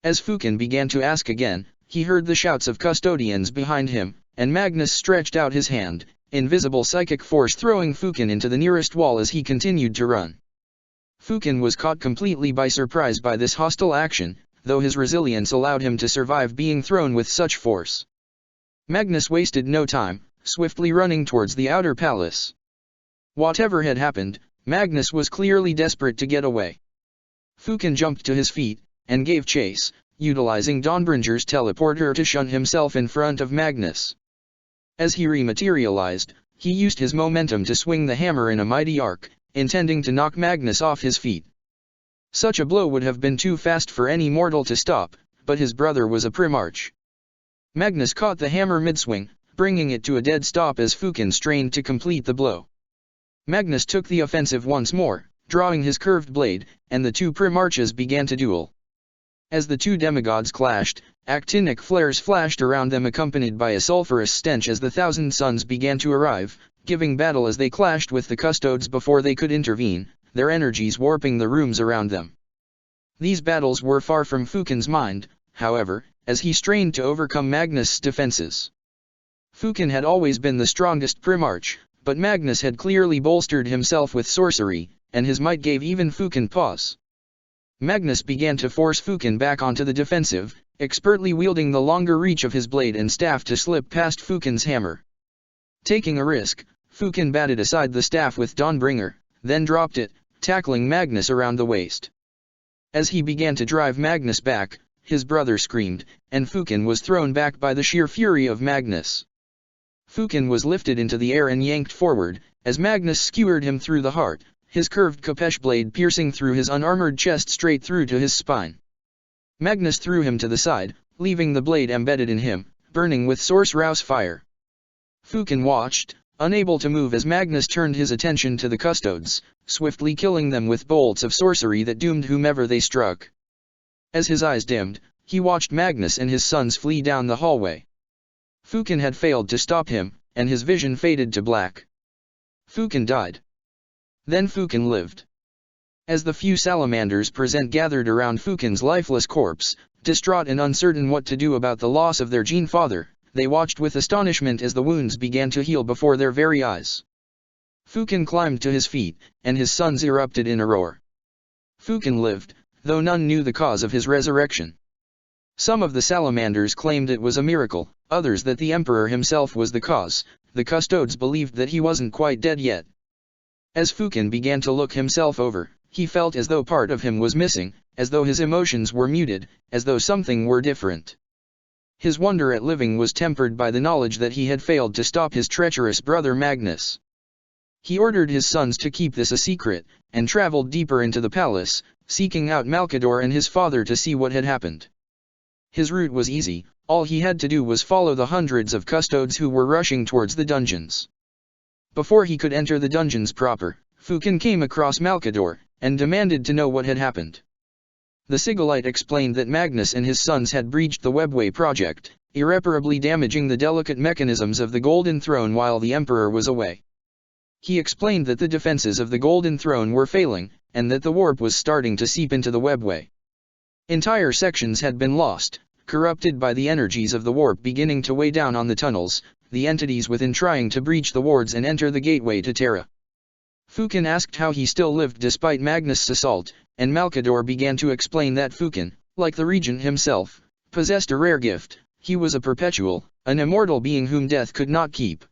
As Fukin began to ask again, he heard the shouts of custodians behind him, and Magnus stretched out his hand, invisible psychic force throwing Fukin into the nearest wall as he continued to run. Fukin was caught completely by surprise by this hostile action, though his resilience allowed him to survive being thrown with such force. Magnus wasted no time, swiftly running towards the outer palace. Whatever had happened, Magnus was clearly desperate to get away. Fukin jumped to his feet, and gave chase, utilizing Dawnbringer's teleporter to shun himself in front of Magnus. As he rematerialized, he used his momentum to swing the hammer in a mighty arc, intending to knock Magnus off his feet. Such a blow would have been too fast for any mortal to stop, but his brother was a Primarch. Magnus caught the hammer mid-swing, bringing it to a dead stop as Fukin strained to complete the blow. Magnus took the offensive once more, drawing his curved blade, and the two Primarches began to duel. As the two demigods clashed, actinic flares flashed around them accompanied by a sulphurous stench as the Thousand Suns began to arrive, giving battle as they clashed with the custodes before they could intervene, their energies warping the rooms around them. These battles were far from Fukin's mind, however, as he strained to overcome Magnus' defenses. Fukin had always been the strongest Primarch, but Magnus had clearly bolstered himself with sorcery, and his might gave even Fukin pause. Magnus began to force Fukin back onto the defensive, expertly wielding the longer reach of his blade and staff to slip past Fukin's hammer. Taking a risk, Fukin batted aside the staff with Dawnbringer, then dropped it, tackling Magnus around the waist. As he began to drive Magnus back, his brother screamed, and Fukin was thrown back by the sheer fury of Magnus. Fukin was lifted into the air and yanked forward, as Magnus skewered him through the heart, his curved Kapesh blade piercing through his unarmored chest straight through to his spine. Magnus threw him to the side, leaving the blade embedded in him, burning with Sorcerer's fire. Fukin watched, unable to move as Magnus turned his attention to the custodes, swiftly killing them with bolts of sorcery that doomed whomever they struck. As his eyes dimmed, he watched Magnus and his sons flee down the hallway. Fukin had failed to stop him, and his vision faded to black. Fukin died. Then Fukin lived. As the few salamanders present gathered around Fukin's lifeless corpse, distraught and uncertain what to do about the loss of their gene father, they watched with astonishment as the wounds began to heal before their very eyes. Fukin climbed to his feet, and his sons erupted in a roar. Fukin lived, though none knew the cause of his resurrection. Some of the salamanders claimed it was a miracle, others that the Emperor himself was the cause. The custodes believed that he wasn't quite dead yet. As Fukin began to look himself over, he felt as though part of him was missing, as though his emotions were muted, as though something were different. His wonder at living was tempered by the knowledge that he had failed to stop his treacherous brother Magnus. He ordered his sons to keep this a secret, and traveled deeper into the palace, seeking out Malkador and his father to see what had happened. His route was easy, all he had to do was follow the hundreds of custodes who were rushing towards the dungeons. Before he could enter the dungeons proper, Fukin came across Malkador, and demanded to know what had happened. The Sigillite explained that Magnus and his sons had breached the Webway project, irreparably damaging the delicate mechanisms of the Golden Throne while the Emperor was away. He explained that the defenses of the Golden Throne were failing, and that the warp was starting to seep into the Webway. Entire sections had been lost, corrupted by the energies of the warp beginning to weigh down on the tunnels, the entities within trying to breach the wards and enter the gateway to Terra. Fukin asked how he still lived despite Magnus' assault, and Malkador began to explain that Fukin, like the regent himself, possessed a rare gift. He was a perpetual, an immortal being whom death could not keep.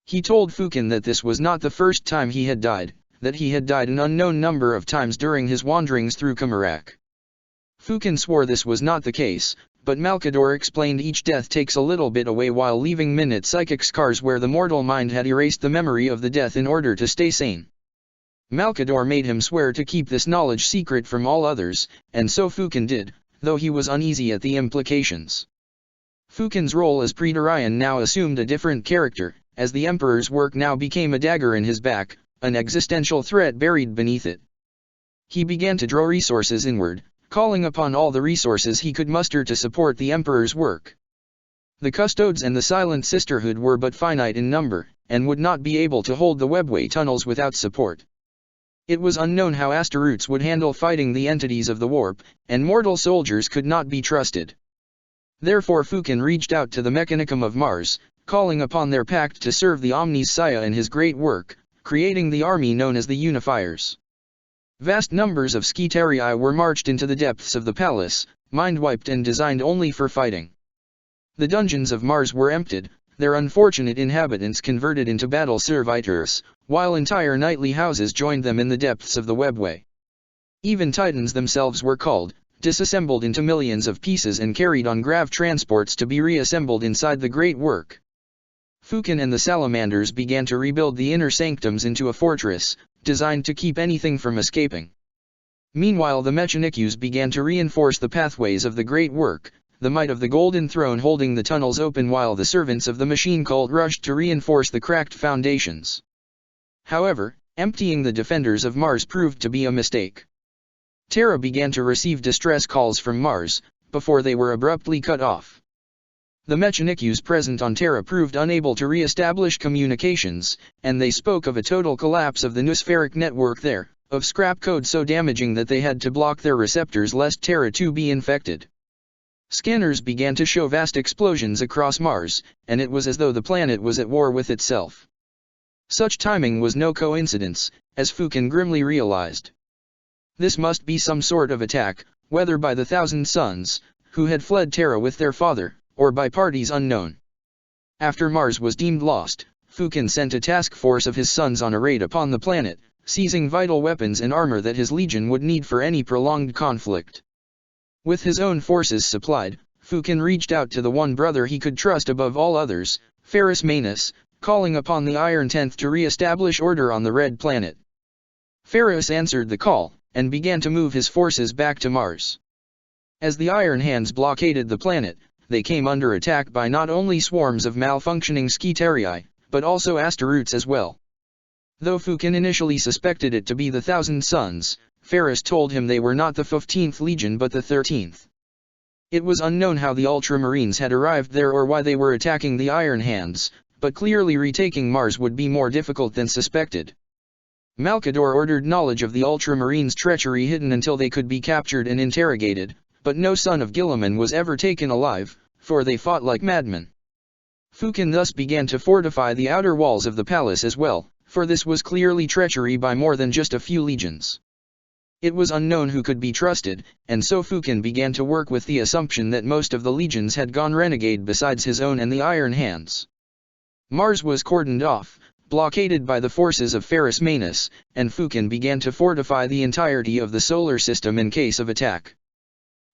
He told Fukin that this was not the first time he had died, that he had died an unknown number of times during his wanderings through Kumarak. Fukin swore this was not the case, but Malkador explained each death takes a little bit away while leaving minute psychic scars where the mortal mind had erased the memory of the death in order to stay sane. Malkador made him swear to keep this knowledge secret from all others, and so Fukin did, though he was uneasy at the implications. Fukin's role as Praetorian now assumed a different character, as the Emperor's work now became a dagger in his back, an existential threat buried beneath it. He began to draw resources inward, calling upon all the resources he could muster to support the Emperor's work. The Custodes and the Silent Sisterhood were but finite in number, and would not be able to hold the Webway tunnels without support. It was unknown how Astaroths would handle fighting the entities of the warp, and mortal soldiers could not be trusted. Therefore Fukin reached out to the Mechanicum of Mars, calling upon their pact to serve the Omnis Saya in his great work, creating the army known as the Unifiers. Vast numbers of Skitarii were marched into the depths of the palace, mind-wiped and designed only for fighting. The dungeons of Mars were emptied, their unfortunate inhabitants converted into battle servitors, while entire knightly houses joined them in the depths of the Webway. Even Titans themselves were culled, disassembled into millions of pieces and carried on grav transports to be reassembled inside the great work. Fukin and the Salamanders began to rebuild the inner sanctums into a fortress, designed to keep anything from escaping. Meanwhile the Mechanikus began to reinforce the pathways of the great work, the might of the Golden Throne holding the tunnels open while the servants of the machine cult rushed to reinforce the cracked foundations. However, emptying the defenders of Mars proved to be a mistake. Terra began to receive distress calls from Mars, before they were abruptly cut off. The Mechanikus present on Terra proved unable to re-establish communications, and they spoke of a total collapse of the noospheric network there, of scrap code so damaging that they had to block their receptors lest Terra too be infected. Scanners began to show vast explosions across Mars, and it was as though the planet was at war with itself. Such timing was no coincidence, as Fukin grimly realized. This must be some sort of attack, whether by the Thousand Sons, who had fled Terra with their father, or by parties unknown. After Mars was deemed lost, Fukin sent a task force of his sons on a raid upon the planet, seizing vital weapons and armor that his legion would need for any prolonged conflict. With his own forces supplied, Fukin reached out to the one brother he could trust above all others, Ferrus Manus, calling upon the Iron Tenth to re-establish order on the Red Planet. Ferrus answered the call, and began to move his forces back to Mars. As the Iron Hands blockaded the planet, they came under attack by not only swarms of malfunctioning Skitarii, but also Astaroths as well. Though Fukin initially suspected it to be the Thousand Sons, Ferrus told him they were not the 15th Legion but the 13th. It was unknown how the Ultramarines had arrived there or why they were attacking the Iron Hands, but clearly retaking Mars would be more difficult than suspected. Malkador ordered knowledge of the Ultramarines' treachery hidden until they could be captured and interrogated, but no son of Guilliman was ever taken alive, for they fought like madmen. Fukin thus began to fortify the outer walls of the palace as well, for this was clearly treachery by more than just a few legions. It was unknown who could be trusted, and so Fukin began to work with the assumption that most of the legions had gone renegade besides his own and the Iron Hands. Mars was cordoned off, blockaded by the forces of Ferrus Manus, and Fukin began to fortify the entirety of the solar system in case of attack.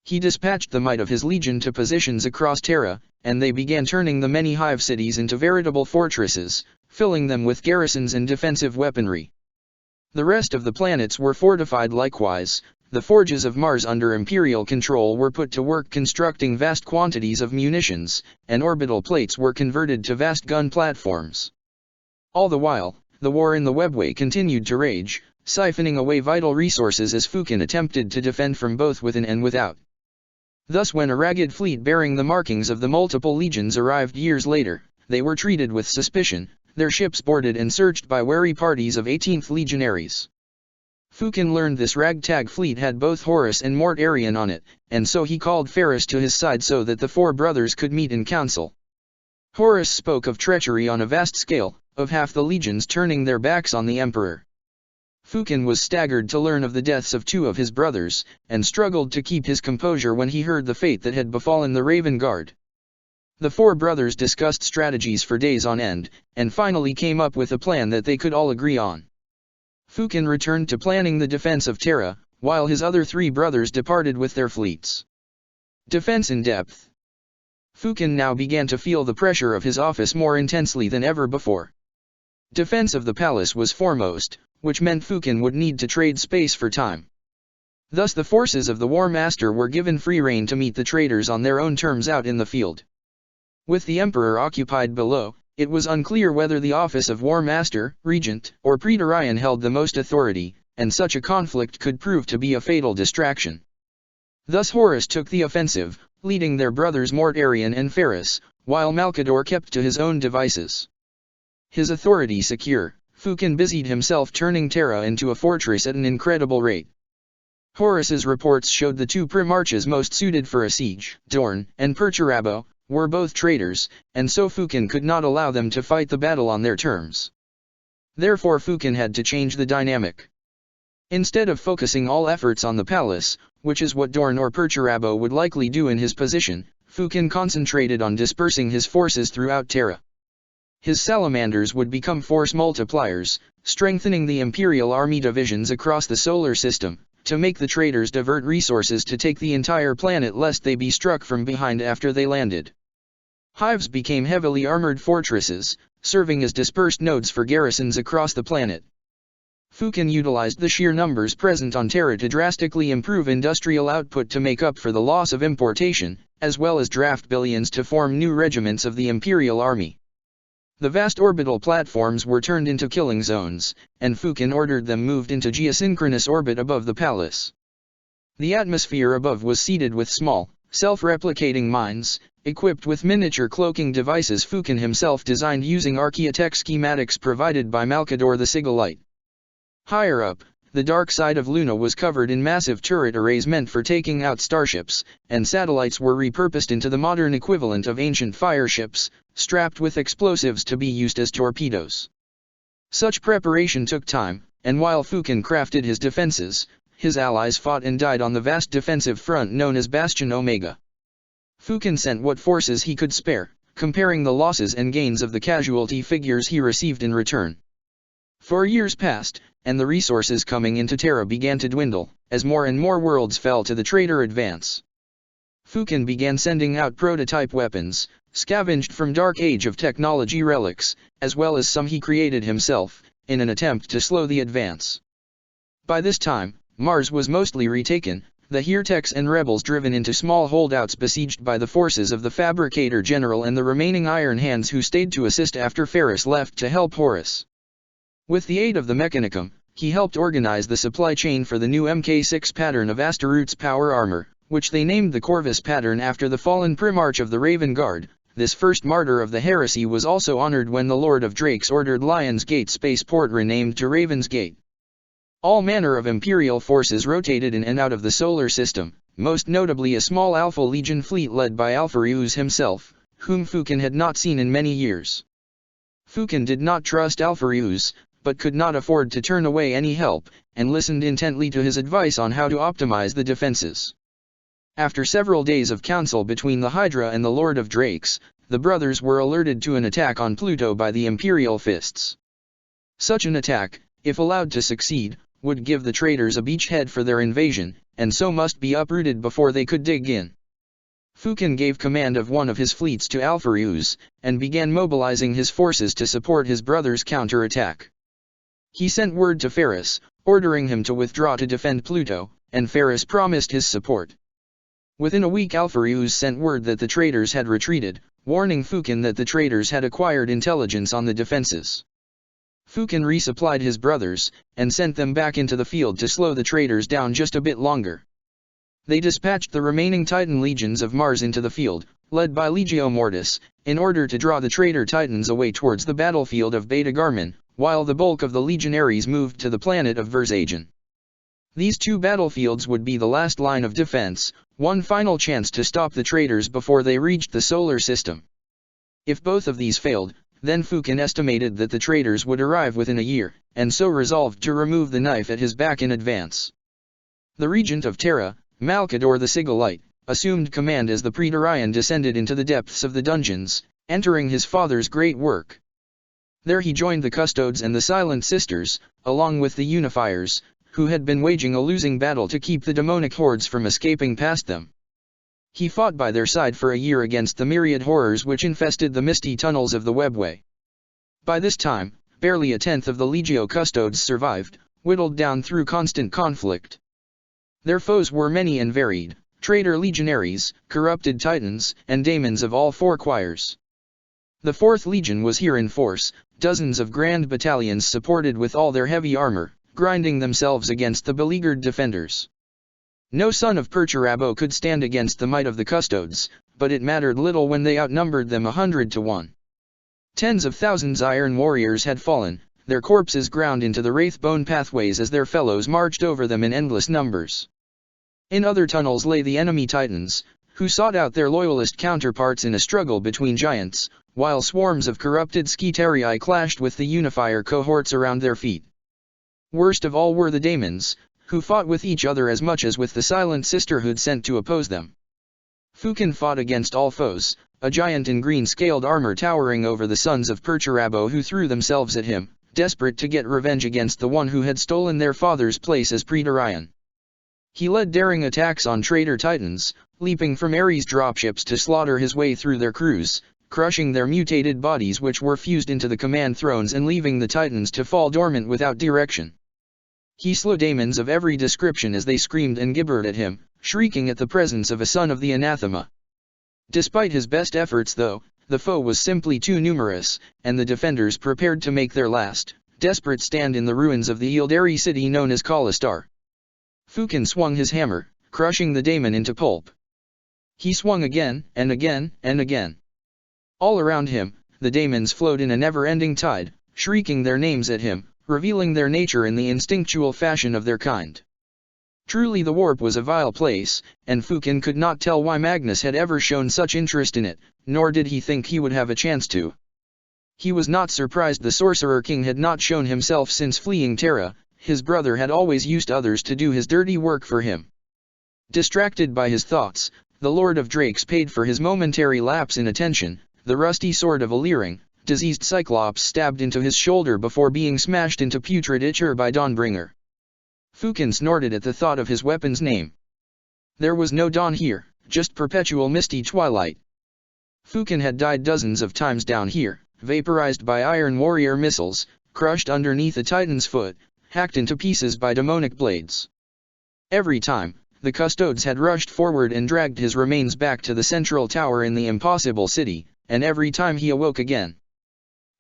He dispatched the might of his legion to positions across Terra, and they began turning the many hive cities into veritable fortresses, filling them with garrisons and defensive weaponry. The rest of the planets were fortified likewise. The forges of Mars under Imperial control were put to work constructing vast quantities of munitions, and orbital plates were converted to vast gun platforms. All the while, the war in the Webway continued to rage, siphoning away vital resources as Fukin attempted to defend from both within and without. Thus when a ragged fleet bearing the markings of the multiple legions arrived years later, they were treated with suspicion, their ships boarded and searched by wary parties of 18th Legionaries. Fukin learned this ragtag fleet had both Horus and Mort Arian on it, and so he called Ferris to his side so that the four brothers could meet in council. Horus spoke of treachery on a vast scale, of half the legions turning their backs on the Emperor. Fukin was staggered to learn of the deaths of two of his brothers, and struggled to keep his composure when he heard the fate that had befallen the Raven Guard. The four brothers discussed strategies for days on end, and finally came up with a plan that they could all agree on. Fukin returned to planning the defense of Terra, while his other three brothers departed with their fleets. Defense in depth. Fukin now began to feel the pressure of his office more intensely than ever before. Defense of the palace was foremost, which meant Fukin would need to trade space for time. Thus the forces of the War Master were given free rein to meet the traders on their own terms out in the field. With the Emperor occupied below, it was unclear whether the office of War Master, Regent, or Praetorian held the most authority, and such a conflict could prove to be a fatal distraction. Thus Horus took the offensive, leading their brothers Mort Arian and Ferris, while Malcador kept to his own devices. His authority secure, Fukin busied himself turning Terra into a fortress at an incredible rate. Horus's reports showed the two primarchs most suited for a siege, Dorn and Perturabo, were both traitors, and so Fukin could not allow them to fight the battle on their terms. Therefore Fukin had to change the dynamic. Instead of focusing all efforts on the palace, which is what Dorn or Perturabo would likely do in his position, Fukin concentrated on dispersing his forces throughout Terra. His salamanders would become force multipliers, strengthening the Imperial army divisions across the solar system, to make the traitors divert resources to take the entire planet lest they be struck from behind after they landed. Hives became heavily armored fortresses, serving as dispersed nodes for garrisons across the planet. Fukin utilized the sheer numbers present on Terra to drastically improve industrial output to make up for the loss of importation, as well as draft billions to form new regiments of the Imperial army. The vast orbital platforms were turned into killing zones, and Fukin ordered them moved into geosynchronous orbit above the palace. The atmosphere above was seeded with small, self-replicating mines, equipped with miniature cloaking devices Fukin himself designed using Archaeotech schematics provided by Malcador the Sigillite. Higher up, the dark side of Luna was covered in massive turret arrays meant for taking out starships, and satellites were repurposed into the modern equivalent of ancient fireships, strapped with explosives to be used as torpedoes. Such preparation took time, and while Fukin crafted his defenses, his allies fought and died on the vast defensive front known as Bastion Omega. Fukin sent what forces he could spare, comparing the losses and gains of the casualty figures he received in return. 4 years passed, and the resources coming into Terra began to dwindle, as more and more worlds fell to the traitor advance. Fukin began sending out prototype weapons, scavenged from Dark Age of technology relics, as well as some he created himself, in an attempt to slow the advance. By this time, Mars was mostly retaken, the Heretics and rebels driven into small holdouts besieged by the forces of the Fabricator General and the remaining Iron Hands who stayed to assist after Ferris left to help Horus. With the aid of the Mechanicum, he helped organize the supply chain for the new Mk6 pattern of Astaroth's power armor, which they named the Corvus pattern after the fallen Primarch of the Raven Guard. This first martyr of the heresy was also honored when the Lord of Drakes ordered Lion's Gate spaceport renamed to Raven's Gate. All manner of Imperial forces rotated in and out of the solar system, most notably a small Alpha Legion fleet led by Alpharius himself, whom Fukin had not seen in many years. Fukin did not trust Alpharius, but could not afford to turn away any help, and listened intently to his advice on how to optimize the defenses. After several days of council between the Hydra and the Lord of Drakes, the brothers were alerted to an attack on Pluto by the Imperial Fists. Such an attack, if allowed to succeed, would give the traitors a beachhead for their invasion, and so must be uprooted before they could dig in. Fukin gave command of one of his fleets to Alpharius, and began mobilizing his forces to support his brother's counter-attack. He sent word to Ferris, ordering him to withdraw to defend Pluto, and Ferris promised his support. Within a week Alpharius sent word that the traitors had retreated, warning Fukin that the traitors had acquired intelligence on the defenses. Fukin resupplied his brothers, and sent them back into the field to slow the traitors down just a bit longer. They dispatched the remaining Titan legions of Mars into the field, led by Legio Mortis, in order to draw the traitor Titans away towards the battlefield of Beta Garmin, while the bulk of the legionaries moved to the planet of Versagen. These two battlefields would be the last line of defense, one final chance to stop the traitors before they reached the solar system. If both of these failed, then Fukin estimated that the traitors would arrive within a year, and so resolved to remove the knife at his back in advance. The regent of Terra, Malkador the Sigillite, assumed command as the Praetorian descended into the depths of the dungeons, entering his father's great work. There he joined the Custodes and the Silent Sisters, along with the Unifiers, who had been waging a losing battle to keep the demonic hordes from escaping past them. He fought by their side for a year against the myriad horrors which infested the misty tunnels of the webway. By this time, barely a tenth of the Legio Custodes survived, whittled down through constant conflict. Their foes were many and varied, traitor legionaries, corrupted titans, and daemons of all four choirs. The 4th Legion was here in force, dozens of grand battalions supported with all their heavy armor, grinding themselves against the beleaguered defenders. No son of Perturabo could stand against the might of the Custodes, but it mattered little when they outnumbered them 100 to 1. Tens of thousands iron warriors had fallen, their corpses ground into the wraith-bone pathways as their fellows marched over them in endless numbers. In other tunnels lay the enemy titans, who sought out their loyalist counterparts in a struggle between giants, while swarms of corrupted Skitarii clashed with the unifier cohorts around their feet. Worst of all were the daemons, who fought with each other as much as with the Silent Sisterhood sent to oppose them. Fukin fought against all foes, a giant in green-scaled armor towering over the sons of Perturabo who threw themselves at him, desperate to get revenge against the one who had stolen their father's place as Praetorian. He led daring attacks on traitor titans, leaping from Ares dropships to slaughter his way through their crews, crushing their mutated bodies which were fused into the command thrones and leaving the titans to fall dormant without direction. He slew daemons of every description as they screamed and gibbered at him, shrieking at the presence of a son of the anathema. Despite his best efforts though, the foe was simply too numerous, and the defenders prepared to make their last, desperate stand in the ruins of the Yildari city known as Kalistar. Fukin swung his hammer, crushing the daemon into pulp. He swung again, and again, and again. All around him, the daemons flowed in a never-ending tide, shrieking their names at him, revealing their nature in the instinctual fashion of their kind. Truly the warp was a vile place, and Fukin could not tell why Magnus had ever shown such interest in it, nor did he think he would have a chance to. He was not surprised the Sorcerer King had not shown himself since fleeing Terra. His brother had always used others to do his dirty work for him. Distracted by his thoughts, the Lord of Drakes paid for his momentary lapse in attention. The rusty sword of a leering, diseased Cyclops stabbed into his shoulder before being smashed into putrid ichor by Dawnbringer. Fukin snorted at the thought of his weapon's name. There was no dawn here, just perpetual misty twilight. Fukin had died dozens of times down here, vaporized by Iron Warrior missiles, crushed underneath a Titan's foot, hacked into pieces by demonic blades. Every time, the Custodes had rushed forward and dragged his remains back to the central tower in the impossible city, and every time he awoke again.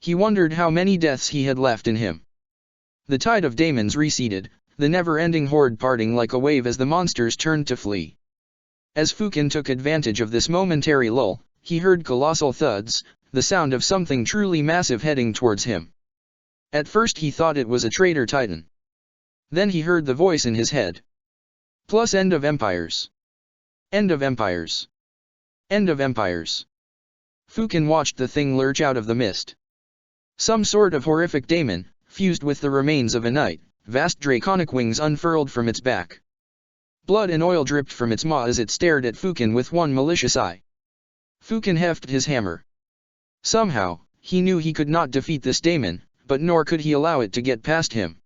He wondered how many deaths he had left in him. The tide of daemons receded, the never-ending horde parting like a wave as the monsters turned to flee. As Fukin took advantage of this momentary lull, he heard colossal thuds, the sound of something truly massive heading towards him. At first he thought it was a traitor titan. Then he heard the voice in his head. Plus end of empires. End of empires. End of empires. Fukin watched the thing lurch out of the mist. Some sort of horrific daemon, fused with the remains of a knight, vast draconic wings unfurled from its back. Blood and oil dripped from its maw as it stared at Fukin with one malicious eye. Fukin hefted his hammer. Somehow, he knew he could not defeat this daemon, but nor could he allow it to get past him.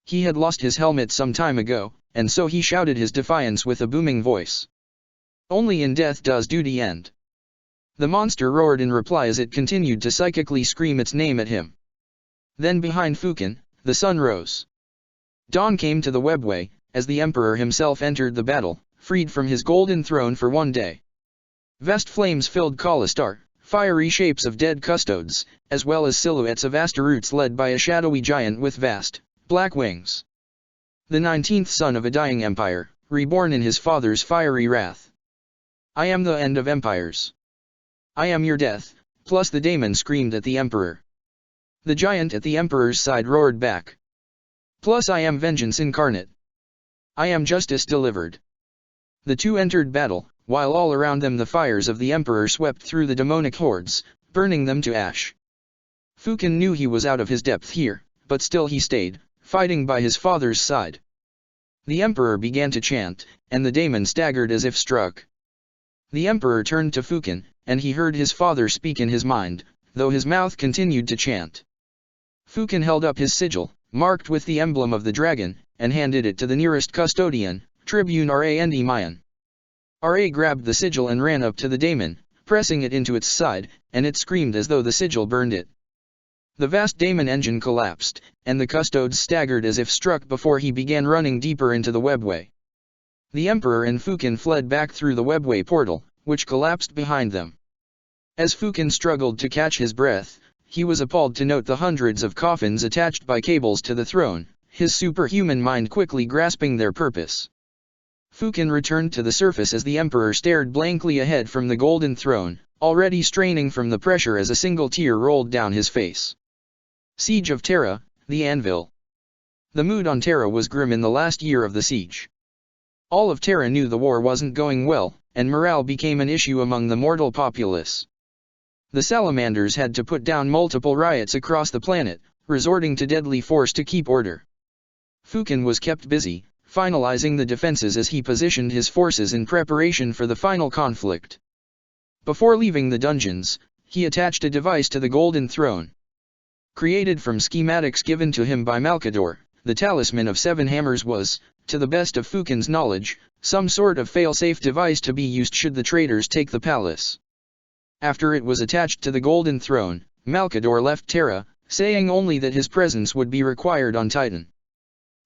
He had lost his helmet some time ago, and so he shouted his defiance with a booming voice. Only in death does duty end. The monster roared in reply as it continued to psychically scream its name at him. Then behind Fukin, the sun rose. Dawn came to the webway, as the Emperor himself entered the battle, freed from his golden throne for one day. Vast flames filled Kalastar, fiery shapes of dead custodes, as well as silhouettes of Astaroths led by a shadowy giant with vast, black wings. The 19th son of a dying empire, reborn in his father's fiery wrath. I am the end of empires. I am your death, plus the daemon screamed at the Emperor. The giant at the Emperor's side roared back. Plus I am vengeance incarnate. I am justice delivered. The two entered battle, while all around them the fires of the Emperor swept through the demonic hordes, burning them to ash. Fukin knew he was out of his depth here, but still he stayed, fighting by his father's side. The Emperor began to chant, and the daemon staggered as if struck. The Emperor turned to Fukin, and he heard his father speak in his mind, though his mouth continued to chant. Fukin held up his sigil, marked with the emblem of the dragon, and handed it to the nearest custodian, Tribune Rand Mayan. Ra grabbed the sigil and ran up to the daemon, pressing it into its side, and it screamed as though the sigil burned it. The vast daemon engine collapsed, and the custodes staggered as if struck before he began running deeper into the webway. The Emperor and Fukin fled back through the webway portal, which collapsed behind them. As Fukin struggled to catch his breath, he was appalled to note the hundreds of coffins attached by cables to the throne, his superhuman mind quickly grasping their purpose. Fukin returned to the surface as the Emperor stared blankly ahead from the golden throne, already straining from the pressure as a single tear rolled down his face. Siege of Terra, the Anvil. The mood on Terra was grim in the last year of the siege. All of Terra knew the war wasn't going well, and morale became an issue among the mortal populace. The salamanders had to put down multiple riots across the planet, resorting to deadly force to keep order. Fukin was kept busy, finalizing the defenses as he positioned his forces in preparation for the final conflict. Before leaving the dungeons, he attached a device to the Golden Throne. Created from schematics given to him by Malkador, the Talisman of Seven Hammers was, to the best of Fukin's knowledge, some sort of fail-safe device to be used should the traitors take the palace. After it was attached to the Golden Throne, Malkador left Terra, saying only that his presence would be required on Titan.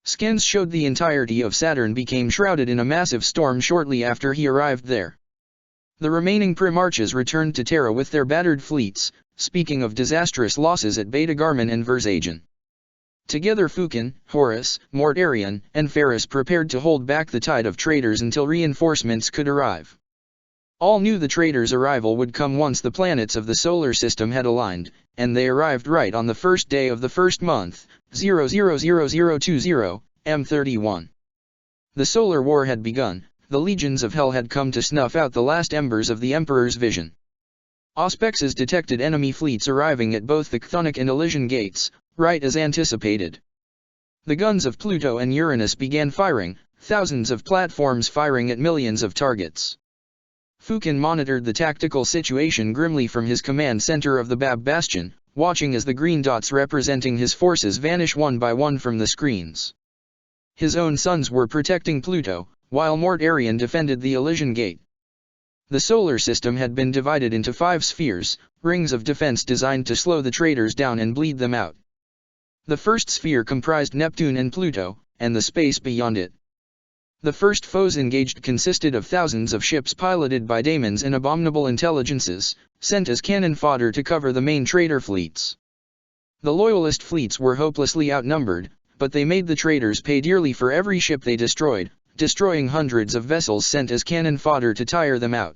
Scans showed the entirety of Saturn became shrouded in a massive storm shortly after he arrived there. The remaining Primarchs returned to Terra with their battered fleets, speaking of disastrous losses at Beta Garman and Versagen. Together Fukin, Horus, Mortarion, and Ferris prepared to hold back the tide of traitors until reinforcements could arrive. All knew the traitors' arrival would come once the planets of the solar system had aligned, and they arrived right on the first day of the first month, 000020, M31. The solar war had begun, the legions of hell had come to snuff out the last embers of the Emperor's vision. Auspexes detected enemy fleets arriving at both the Chthonic and Elysian gates, right as anticipated. The guns of Pluto and Uranus began firing, thousands of platforms firing at millions of targets. Fukin monitored the tactical situation grimly from his command center of the Bab Bastion, watching as the green dots representing his forces vanish one by one from the screens. His own sons were protecting Pluto, while Mortarion defended the Elysian Gate. The solar system had been divided into 5 spheres, rings of defense designed to slow the traitors down and bleed them out. The first sphere comprised Neptune and Pluto, and the space beyond it. The first foes engaged consisted of thousands of ships piloted by daemons and abominable intelligences, sent as cannon fodder to cover the main traitor fleets. The loyalist fleets were hopelessly outnumbered, but they made the traitors pay dearly for every ship they destroyed, destroying hundreds of vessels sent as cannon fodder to tire them out.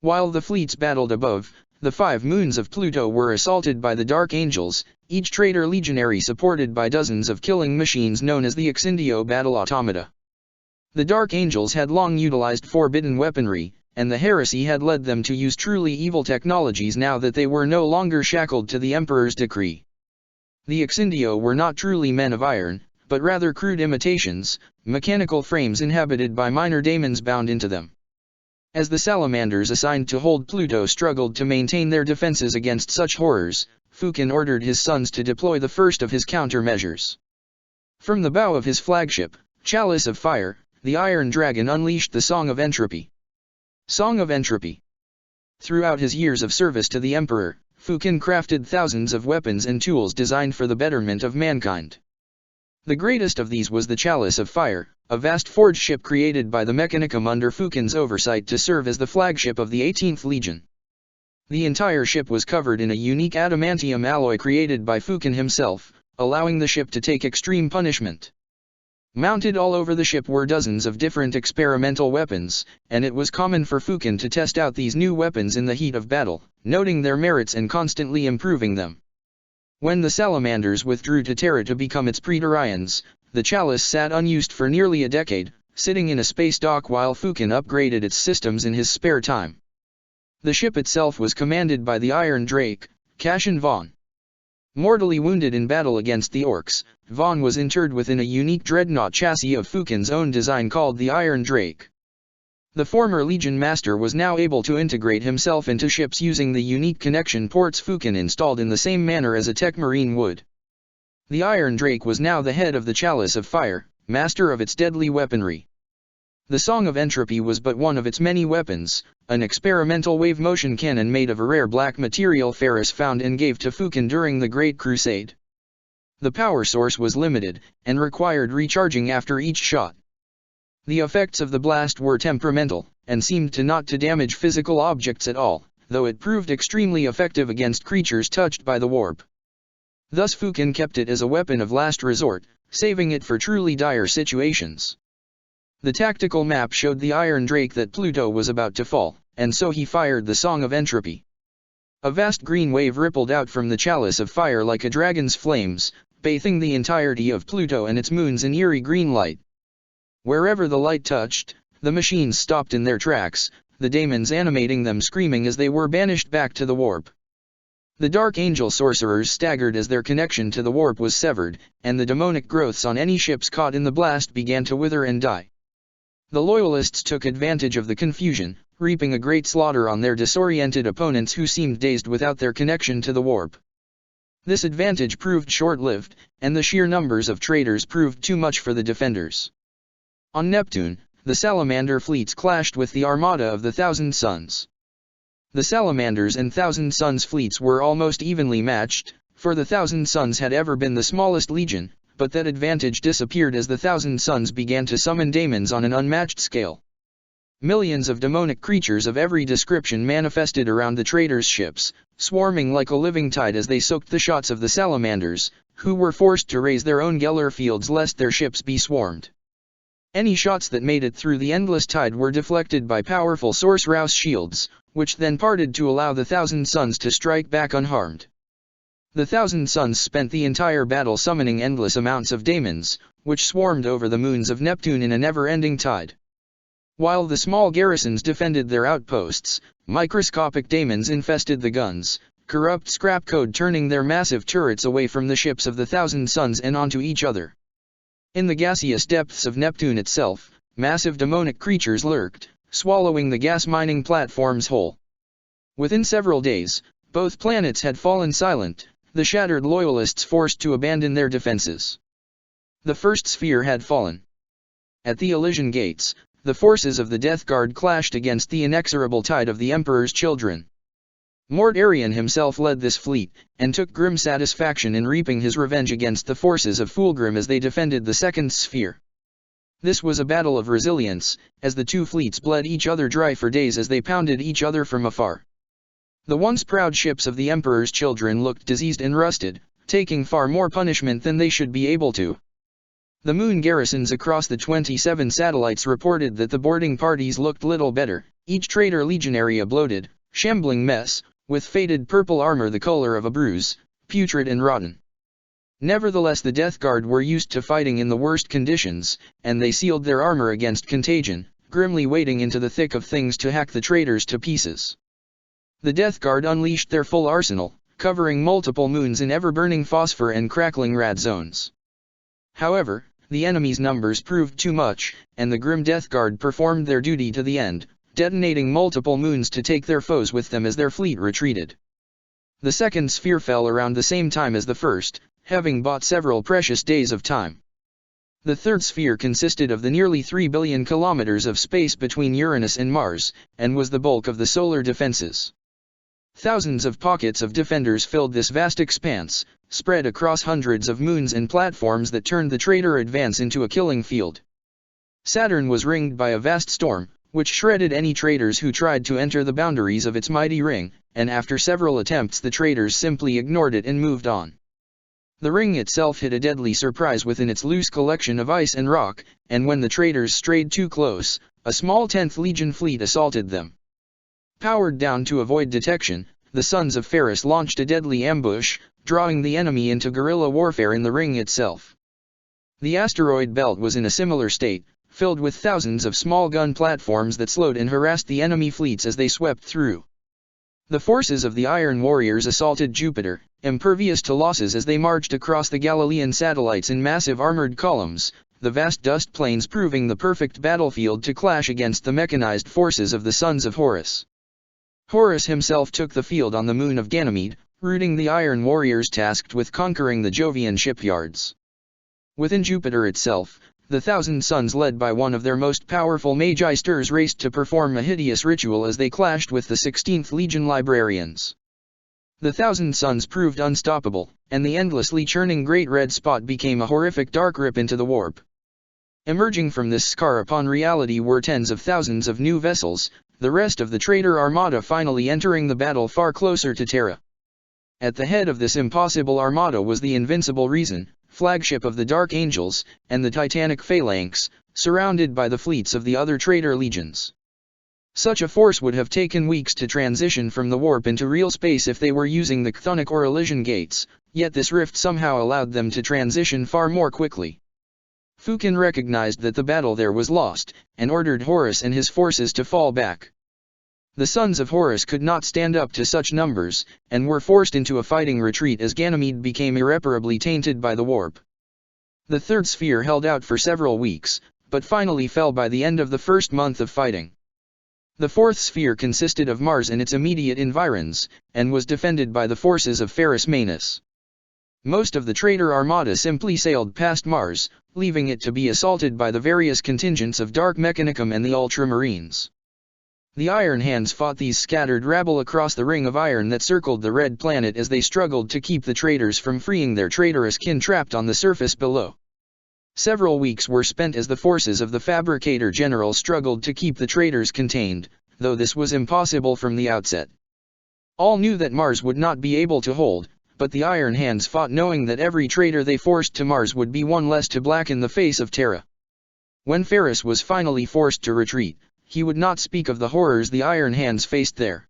While the fleets battled above, the 5 moons of Pluto were assaulted by the Dark Angels, each traitor legionary supported by dozens of killing machines known as the Exindio battle automata. The Dark Angels had long utilized forbidden weaponry, and the heresy had led them to use truly evil technologies now that they were no longer shackled to the Emperor's decree. The Exindio were not truly men of iron, but rather crude imitations, mechanical frames inhabited by minor daemons bound into them. As the salamanders assigned to hold Pluto struggled to maintain their defenses against such horrors, Fukin ordered his sons to deploy the first of his countermeasures. From the bow of his flagship, Chalice of Fire, the Iron Dragon unleashed the Song of Entropy. Song of Entropy. Throughout his years of service to the Emperor, Fukin crafted thousands of weapons and tools designed for the betterment of mankind. The greatest of these was the Chalice of Fire, a vast forge ship created by the Mechanicum under Fukin's oversight to serve as the flagship of the 18th Legion. The entire ship was covered in a unique adamantium alloy created by Fukin himself, allowing the ship to take extreme punishment. Mounted all over the ship were dozens of different experimental weapons, and it was common for Fukin to test out these new weapons in the heat of battle, noting their merits and constantly improving them. When the salamanders withdrew to Terra to become its praetorians, the Chalice sat unused for nearly a decade, sitting in a space dock while Fukin upgraded its systems in his spare time. The ship itself was commanded by the Iron Drake, Cassian Vaughn. Mortally wounded in battle against the Orcs, Vaughn was interred within a unique dreadnought chassis of Fukin's own design called the Iron Drake. The former Legion Master was now able to integrate himself into ships using the unique connection ports Fukin installed in the same manner as a Tech Marine would. The Iron Drake was now the head of the Chalice of Fire, master of its deadly weaponry. The Song of Entropy was but one of its many weapons, an experimental wave motion cannon made of a rare black material Ferris found and gave to Fukin during the Great Crusade. The power source was limited, and required recharging after each shot. The effects of the blast were temperamental, and seemed to not to damage physical objects at all, though it proved extremely effective against creatures touched by the warp. Thus Fukin kept it as a weapon of last resort, saving it for truly dire situations. The tactical map showed the Iron Drake that Pluto was about to fall, and so he fired the Song of Entropy. A vast green wave rippled out from the Chalice of Fire like a dragon's flames, bathing the entirety of Pluto and its moons in eerie green light. Wherever the light touched, the machines stopped in their tracks, the daemons animating them screaming as they were banished back to the warp. The Dark Angel sorcerers staggered as their connection to the warp was severed, and the demonic growths on any ships caught in the blast began to wither and die. The Loyalists took advantage of the confusion, reaping a great slaughter on their disoriented opponents who seemed dazed without their connection to the warp. This advantage proved short-lived, and the sheer numbers of traitors proved too much for the defenders. On Neptune, the Salamander fleets clashed with the armada of the Thousand Suns. The Salamanders and Thousand Suns fleets were almost evenly matched, for the Thousand Suns had ever been the smallest legion, but that advantage disappeared as the Thousand Suns began to summon daemons on an unmatched scale. Millions of demonic creatures of every description manifested around the traitors' ships, swarming like a living tide as they soaked the shots of the Salamanders, who were forced to raise their own Geller fields lest their ships be swarmed. Any shots that made it through the endless tide were deflected by powerful Source Rouse shields, which then parted to allow the Thousand Suns to strike back unharmed. The Thousand Suns spent the entire battle summoning endless amounts of daemons, which swarmed over the moons of Neptune in a never-ending tide. While the small garrisons defended their outposts, microscopic daemons infested the guns, corrupt scrap code turning their massive turrets away from the ships of the Thousand Suns and onto each other. In the gaseous depths of Neptune itself, massive demonic creatures lurked, swallowing the gas-mining platforms whole. Within several days, both planets had fallen silent, the shattered Loyalists forced to abandon their defenses. The first sphere had fallen. At the Elysian Gates, the forces of the Death Guard clashed against the inexorable tide of the Emperor's children. Mort Arian himself led this fleet, and took grim satisfaction in reaping his revenge against the forces of Fulgrim as they defended the second sphere. This was a battle of resilience, as the two fleets bled each other dry for days as they pounded each other from afar. The once proud ships of the Emperor's children looked diseased and rusted, taking far more punishment than they should be able to. The moon garrisons across the 27 satellites reported that the boarding parties looked little better, each traitor legionary a bloated, shambling mess, with faded purple armor the color of a bruise, putrid and rotten. Nevertheless the Death Guard were used to fighting in the worst conditions, and they sealed their armor against contagion, grimly wading into the thick of things to hack the traitors to pieces. The Death Guard unleashed their full arsenal, covering multiple moons in ever-burning phosphor and crackling rad zones. However, the enemy's numbers proved too much, and the grim Death Guard performed their duty to the end, detonating multiple moons to take their foes with them as their fleet retreated. The second sphere fell around the same time as the first, having bought several precious days of time. The third sphere consisted of the nearly 3 billion kilometers of space between Uranus and Mars, and was the bulk of the solar defenses. Thousands of pockets of defenders filled this vast expanse, spread across hundreds of moons and platforms that turned the traitor advance into a killing field. Saturn was ringed by a vast storm, which shredded any traitors who tried to enter the boundaries of its mighty ring, and after several attempts the traitors simply ignored it and moved on. The ring itself hid a deadly surprise within its loose collection of ice and rock, and when the traitors strayed too close, a small 10th Legion fleet assaulted them. Powered down to avoid detection, the Sons of Ferris launched a deadly ambush, drawing the enemy into guerrilla warfare in the ring itself. The asteroid belt was in a similar state, filled with thousands of small gun platforms that slowed and harassed the enemy fleets as they swept through. The forces of the Iron Warriors assaulted Jupiter, impervious to losses as they marched across the Galilean satellites in massive armored columns, the vast dust plains proving the perfect battlefield to clash against the mechanized forces of the Sons of Horus. Horus himself took the field on the moon of Ganymede, routing the Iron Warriors tasked with conquering the Jovian shipyards. Within Jupiter itself, the Thousand Sons led by one of their most powerful Magisters raced to perform a hideous ritual as they clashed with the 16th Legion librarians. The Thousand Sons proved unstoppable, and the endlessly churning Great Red Spot became a horrific dark rip into the warp. Emerging from this scar upon reality were tens of thousands of new vessels, the rest of the traitor armada finally entering the battle far closer to Terra. At the head of this impossible armada was the Invincible Reason, flagship of the Dark Angels, and the Titanic Phalanx, surrounded by the fleets of the other traitor legions. Such a force would have taken weeks to transition from the warp into real space if they were using the chthonic or Elysian gates, yet this rift somehow allowed them to transition far more quickly. Fukin recognized that the battle there was lost, and ordered Horus and his forces to fall back. The Sons of Horus could not stand up to such numbers, and were forced into a fighting retreat as Ganymede became irreparably tainted by the warp. The third sphere held out for several weeks, but finally fell by the end of the first month of fighting. The fourth sphere consisted of Mars and its immediate environs, and was defended by the forces of Ferris Manus. Most of the traitor armada simply sailed past Mars, leaving it to be assaulted by the various contingents of Dark Mechanicum and the Ultramarines. The Iron Hands fought these scattered rabble across the ring of iron that circled the Red Planet as they struggled to keep the traitors from freeing their traitorous kin trapped on the surface below. Several weeks were spent as the forces of the Fabricator General struggled to keep the traitors contained, though this was impossible from the outset. All knew that Mars would not be able to hold, but the Iron Hands fought knowing that every traitor they forced to Mars would be one less to blacken the face of Terra. When Ferris was finally forced to retreat, he would not speak of the horrors the Iron Hands faced there.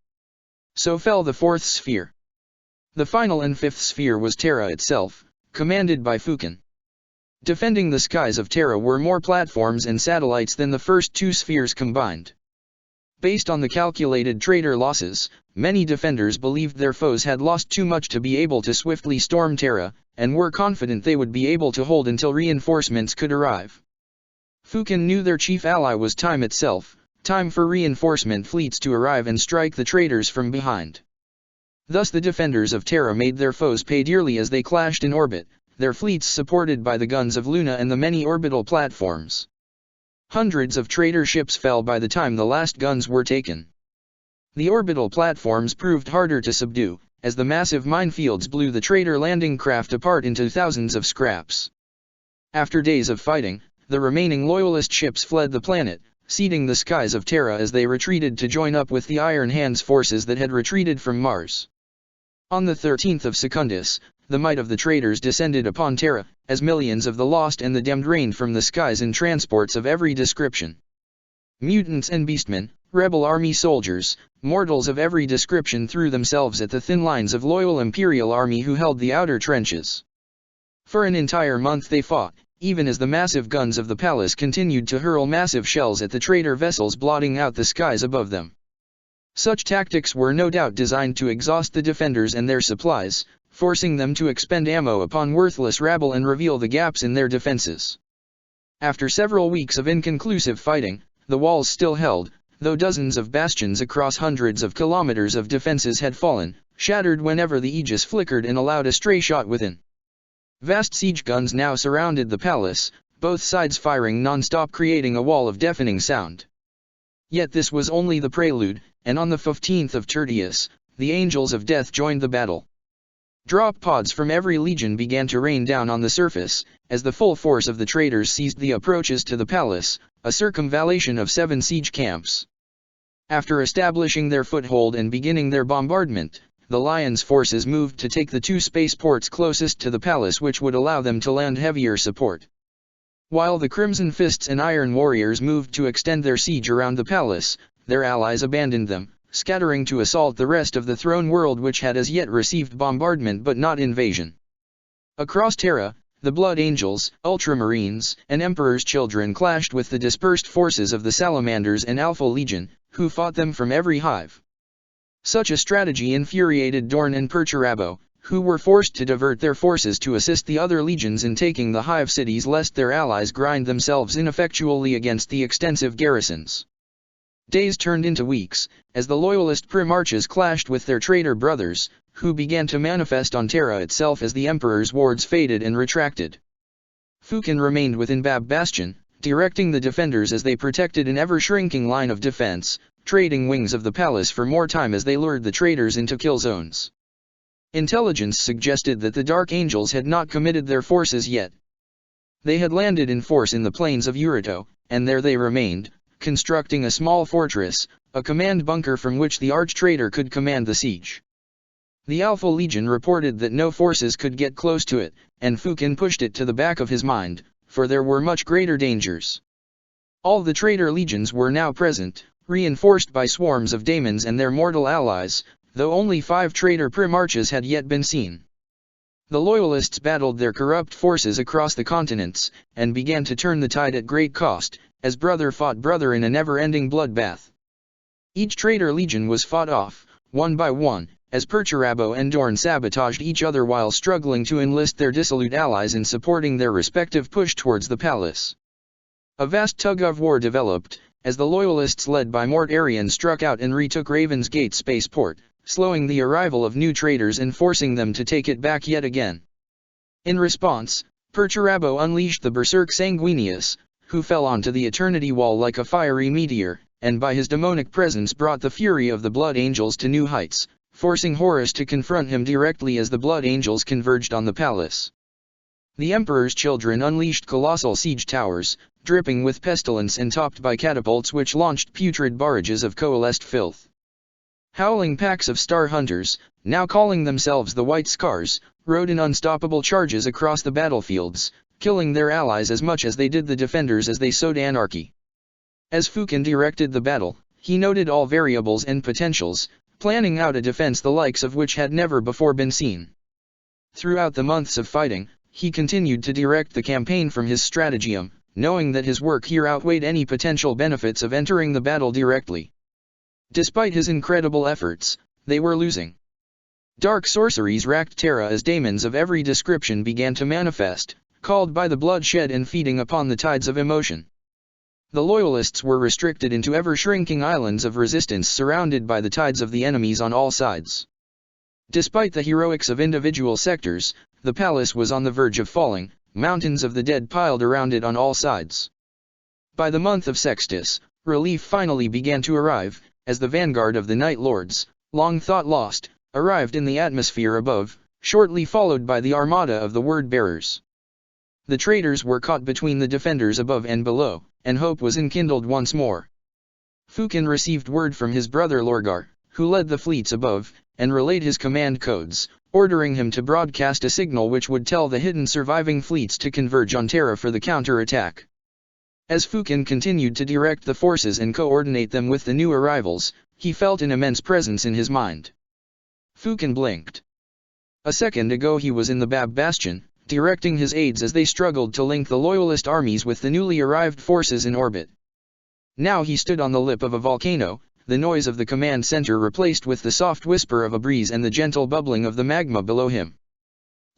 So fell the fourth sphere. The final and fifth sphere was Terra itself, commanded by Fukin. Defending the skies of Terra were more platforms and satellites than the first two spheres combined. Based on the calculated traitor losses, many defenders believed their foes had lost too much to be able to swiftly storm Terra, and were confident they would be able to hold until reinforcements could arrive. Fukin knew their chief ally was time itself, time for reinforcement fleets to arrive and strike the traitors from behind. Thus the defenders of Terra made their foes pay dearly as they clashed in orbit, their fleets supported by the guns of Luna and the many orbital platforms. Hundreds of traitor ships fell by the time the last guns were taken. The orbital platforms proved harder to subdue, as the massive minefields blew the traitor landing craft apart into thousands of scraps. After days of fighting, the remaining loyalist ships fled the planet, ceding the skies of Terra as they retreated to join up with the Iron Hands forces that had retreated from Mars. On the 13th of Secundus, the might of the traitors descended upon Terra, as millions of the lost and the damned rained from the skies in transports of every description. Mutants and beastmen, rebel army soldiers, mortals of every description threw themselves at the thin lines of loyal Imperial army who held the outer trenches. For an entire month they fought, even as the massive guns of the palace continued to hurl massive shells at the traitor vessels blotting out the skies above them. Such tactics were no doubt designed to exhaust the defenders and their supplies, forcing them to expend ammo upon worthless rabble and reveal the gaps in their defenses. After several weeks of inconclusive fighting, the walls still held, though dozens of bastions across hundreds of kilometers of defenses had fallen, shattered whenever the aegis flickered and allowed a stray shot within. Vast siege guns now surrounded the palace, both sides firing non-stop, creating a wall of deafening sound. Yet this was only the prelude, and on the 15th of Tertius, the angels of death joined the battle. Drop pods from every legion began to rain down on the surface, as the full force of the traitors seized the approaches to the palace, a circumvallation of 7 siege camps. After establishing their foothold and beginning their bombardment, the Lions' forces moved to take the 2 spaceports closest to the palace, which would allow them to land heavier support. While the Crimson Fists and Iron Warriors moved to extend their siege around the palace, their allies abandoned them, scattering to assault the rest of the throne world, which had as yet received bombardment but not invasion. Across Terra, the Blood Angels, Ultramarines, and Emperor's Children clashed with the dispersed forces of the Salamanders and Alpha Legion, who fought them from every hive. Such a strategy infuriated Dorn and Perturabo, who were forced to divert their forces to assist the other legions in taking the hive cities, lest their allies grind themselves ineffectually against the extensive garrisons. Days turned into weeks, as the loyalist Primarches clashed with their traitor brothers, who began to manifest on Terra itself as the Emperor's wards faded and retracted. Fukin remained within Bab Bastion, directing the defenders as they protected an ever-shrinking line of defense, trading wings of the palace for more time as they lured the traitors into kill zones. Intelligence suggested that the Dark Angels had not committed their forces yet. They had landed in force in the plains of Urito, and there they remained, constructing a small fortress, a command bunker from which the arch-traitor could command the siege. The Alpha Legion reported that no forces could get close to it, and Fukin pushed it to the back of his mind, for there were much greater dangers. All the traitor legions were now present, reinforced by swarms of daemons and their mortal allies, though only 5 traitor Primarches had yet been seen. The Loyalists battled their corrupt forces across the continents, and began to turn the tide at great cost, as brother fought brother in a never-ending bloodbath. Each traitor legion was fought off, one by one, as Perturabo and Dorn sabotaged each other while struggling to enlist their dissolute allies in supporting their respective push towards the palace. A vast tug-of-war developed, as the Loyalists led by Mort Arian struck out and retook Raven's Gate spaceport, slowing the arrival of new traitors and forcing them to take it back yet again. In response, Perturabo unleashed the Berserk Sanguinius, who fell onto the Eternity Wall like a fiery meteor, and by his demonic presence brought the fury of the Blood Angels to new heights, forcing Horus to confront him directly as the Blood Angels converged on the palace. The Emperor's Children unleashed colossal siege towers, dripping with pestilence and topped by catapults which launched putrid barrages of coalesced filth. Howling packs of Star Hunters, now calling themselves the White Scars, rode in unstoppable charges across the battlefields, killing their allies as much as they did the defenders as they sowed anarchy. As Fukin directed the battle, he noted all variables and potentials, planning out a defense the likes of which had never before been seen. Throughout the months of fighting, he continued to direct the campaign from his stratageum, knowing that his work here outweighed any potential benefits of entering the battle directly. Despite his incredible efforts, they were losing. Dark sorceries racked Terra as daemons of every description began to manifest, called by the bloodshed and feeding upon the tides of emotion. The Loyalists were restricted into ever-shrinking islands of resistance surrounded by the tides of the enemies on all sides. Despite the heroics of individual sectors, the palace was on the verge of falling, mountains of the dead piled around it on all sides. By the month of Sextus, relief finally began to arrive, as the vanguard of the Night Lords, long thought lost, arrived in the atmosphere above, shortly followed by the armada of the Word-Bearers. The traitors were caught between the defenders above and below, and hope was enkindled once more. Fukin received word from his brother Lorgar, who led the fleets above, and relayed his command codes, ordering him to broadcast a signal which would tell the hidden surviving fleets to converge on Terra for the counter-attack. As Fukin continued to direct the forces and coordinate them with the new arrivals, he felt an immense presence in his mind. Fukin blinked. A second ago he was in the Bab Bastion, directing his aides as they struggled to link the Loyalist armies with the newly arrived forces in orbit. Now he stood on the lip of a volcano, the noise of the command center replaced with the soft whisper of a breeze and the gentle bubbling of the magma below him.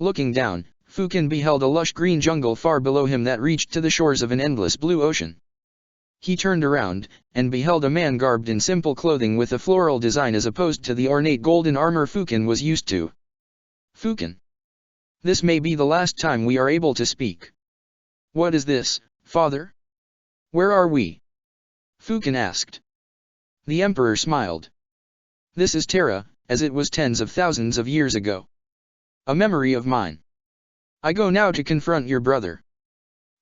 Looking down, Fukin beheld a lush green jungle far below him that reached to the shores of an endless blue ocean. He turned around, and beheld a man garbed in simple clothing with a floral design as opposed to the ornate golden armor Fukin was used to. Fukin. This may be the last time we are able to speak. What is this, father? Where are we? Fukin asked. The emperor smiled. This is Terra, as it was tens of thousands of years ago. A memory of mine. I go now to confront your brother.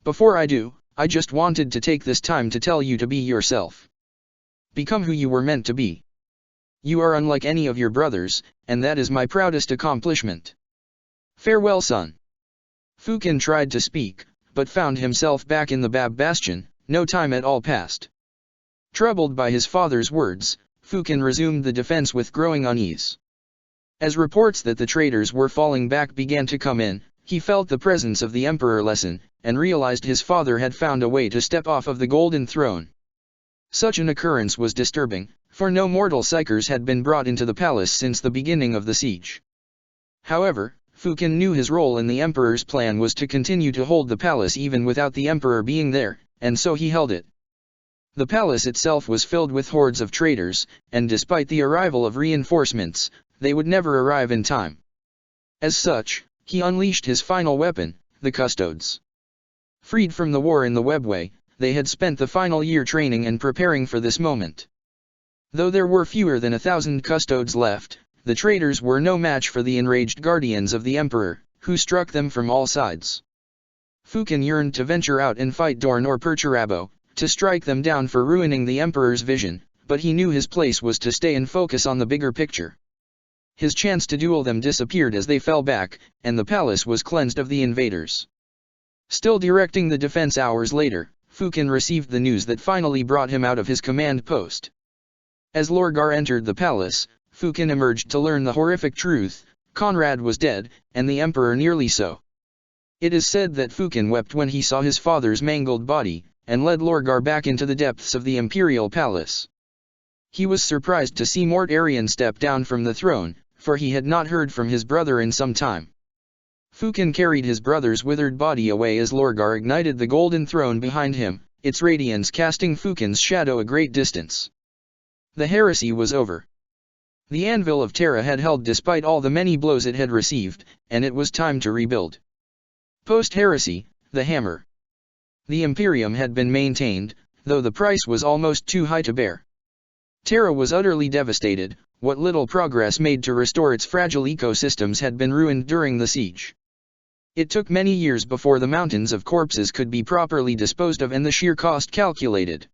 Before I do, I just wanted to take this time to tell you to be yourself. Become who you were meant to be. You are unlike any of your brothers, and that is my proudest accomplishment. Farewell, son. Fukin tried to speak, but found himself back in the Bab Bastion. No time at all passed. Troubled by his father's words, Fukin resumed the defense with growing unease. As reports that the traitors were falling back began to come in, he felt the presence of the emperor lessen, and realized his father had found a way to step off of the golden throne. Such an occurrence was disturbing, for no mortal psychers had been brought into the palace since the beginning of the siege. However, Fukin knew his role in the emperor's plan was to continue to hold the palace even without the emperor being there, and so he held it. The palace itself was filled with hordes of traitors, and despite the arrival of reinforcements, they would never arrive in time. As such, he unleashed his final weapon, the custodes. Freed from the war in the webway, they had spent the final year training and preparing for this moment. Though there were fewer than 1,000 custodes left, the traitors were no match for the enraged guardians of the emperor, who struck them from all sides. Fukin yearned to venture out and fight Dorn or Perturabo, to strike them down for ruining the emperor's vision, but he knew his place was to stay and focus on the bigger picture. His chance to duel them disappeared as they fell back, and the palace was cleansed of the invaders. Still directing the defense hours later, Fukin received the news that finally brought him out of his command post. As Lorgar entered the palace, Fukin emerged to learn the horrific truth: Conrad was dead, and the emperor nearly so. It is said that Fukin wept when he saw his father's mangled body, and led Lorgar back into the depths of the imperial palace. He was surprised to see Mort Arian step down from the throne, for he had not heard from his brother in some time. Fukin carried his brother's withered body away as Lorgar ignited the golden throne behind him, its radiance casting Fukin's shadow a great distance. The heresy was over. The anvil of Terra had held despite all the many blows it had received, and it was time to rebuild. Post-heresy, the hammer. The Imperium had been maintained, though the price was almost too high to bear. Terra was utterly devastated. What little progress made to restore its fragile ecosystems had been ruined during the siege. It took many years before the mountains of corpses could be properly disposed of and the sheer cost calculated.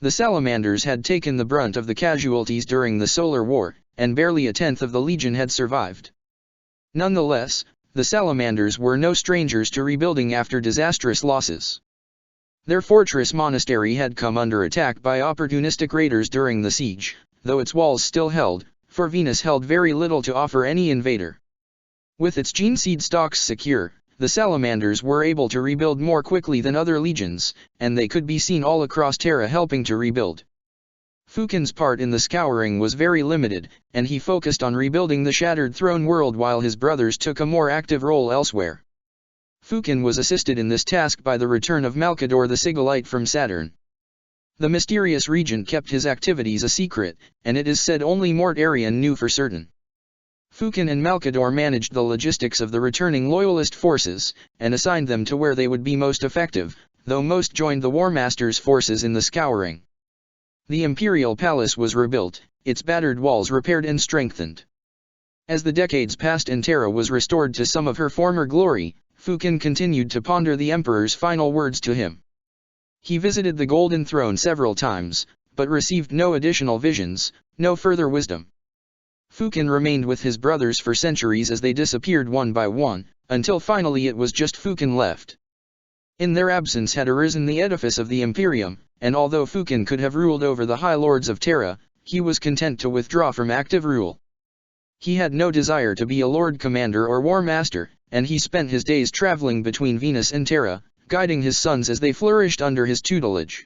The salamanders had taken the brunt of the casualties during the Solar War, and barely a tenth of the Legion had survived. Nonetheless, the salamanders were no strangers to rebuilding after disastrous losses. Their fortress monastery had come under attack by opportunistic raiders during the siege, though its walls still held, for Venus held very little to offer any invader. With its gene seed stocks secure, the salamanders were able to rebuild more quickly than other legions, and they could be seen all across Terra helping to rebuild. Fukin's part in the scouring was very limited, and he focused on rebuilding the shattered throne world while his brothers took a more active role elsewhere. Fukin was assisted in this task by the return of Malkador the Sigillite from Saturn. The mysterious regent kept his activities a secret, and it is said only Mort Arian knew for certain. Fukin and Malkador managed the logistics of the returning loyalist forces, and assigned them to where they would be most effective, though most joined the War Master's forces in the scouring. The imperial palace was rebuilt, its battered walls repaired and strengthened. As the decades passed and Terra was restored to some of her former glory, Fukin continued to ponder the emperor's final words to him. He visited the Golden Throne several times, but received no additional visions, no further wisdom. Fukin remained with his brothers for centuries as they disappeared one by one, until finally it was just Fukin left. In their absence had arisen the edifice of the Imperium, and although Fukin could have ruled over the High Lords of Terra, he was content to withdraw from active rule. He had no desire to be a Lord Commander or War Master, and he spent his days traveling between Venus and Terra, guiding his sons as they flourished under his tutelage.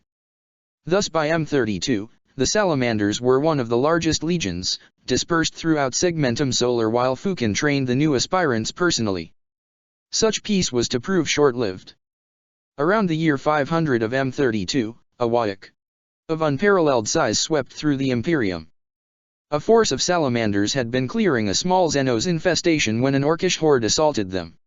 Thus by M32, the Salamanders were one of the largest legions, dispersed throughout Segmentum Solar while Fukin trained the new aspirants personally. Such peace was to prove short-lived. Around the year 500 of M32, a Wayak of unparalleled size swept through the Imperium. A force of salamanders had been clearing a small Xenos infestation when an orcish horde assaulted them.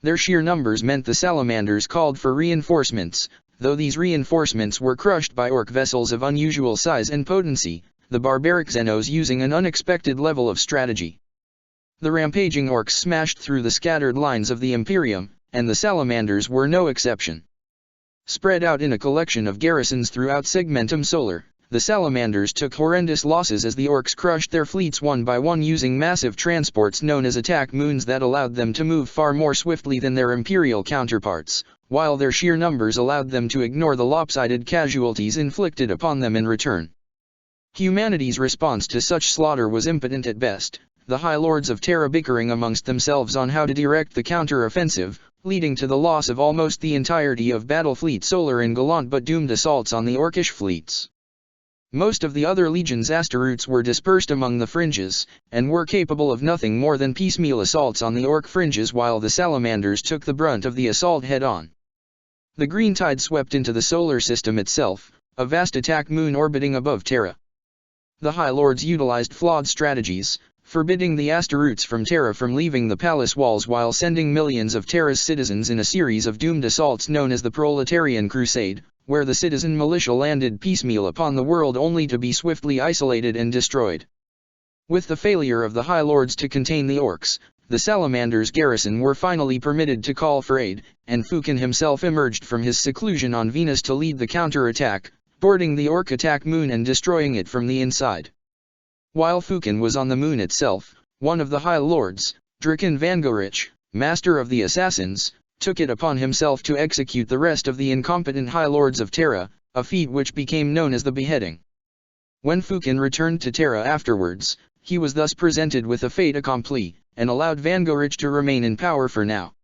Their sheer numbers meant the salamanders called for reinforcements, though these reinforcements were crushed by orc vessels of unusual size and potency, the barbaric Xenos using an unexpected level of strategy. The rampaging orcs smashed through the scattered lines of the Imperium, and the salamanders were no exception. Spread out in a collection of garrisons throughout Segmentum Solar, the salamanders took horrendous losses as the orcs crushed their fleets one by one using massive transports known as attack moons that allowed them to move far more swiftly than their Imperial counterparts, while their sheer numbers allowed them to ignore the lopsided casualties inflicted upon them in return. Humanity's response to such slaughter was impotent at best, the High Lords of Terra bickering amongst themselves on how to direct the counter-offensive, leading to the loss of almost the entirety of Battlefleet Solar in gallant but doomed assaults on the orcish fleets. Most of the other legions' Asteroutes were dispersed among the fringes, and were capable of nothing more than piecemeal assaults on the orc fringes while the salamanders took the brunt of the assault head-on. The green tide swept into the solar system itself, a vast attack moon orbiting above Terra. The High Lords utilized flawed strategies, forbidding the Asteroutes from Terra from leaving the palace walls while sending millions of Terra's citizens in a series of doomed assaults known as the Proletarian Crusade, where the citizen militia landed piecemeal upon the world only to be swiftly isolated and destroyed. With the failure of the High Lords to contain the orcs, the Salamanders' garrison were finally permitted to call for aid, and Fukin himself emerged from his seclusion on Venus to lead the counter-attack, boarding the orc attack moon and destroying it from the inside. While Fukin was on the moon itself, one of the High Lords, Draken Vangorich, Master of the Assassins, took it upon himself to execute the rest of the incompetent High Lords of Terra, a feat which became known as the beheading. When Fukin returned to Terra afterwards, he was thus presented with a fait accompli, and allowed Vangorich to remain in power for now.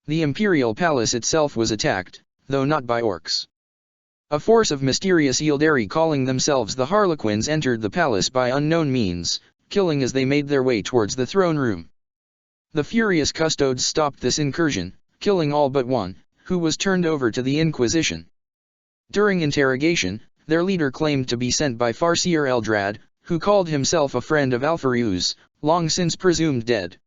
The Imperial Palace itself was attacked, though not by orcs. A force of mysterious Eldari calling themselves the Harlequins entered the palace by unknown means, killing as they made their way towards the throne room. The furious custodes stopped this incursion, killing all but one, who was turned over to the Inquisition. During interrogation, their leader claimed to be sent by Farseer Eldrad, who called himself a friend of Alfarius, long since presumed dead.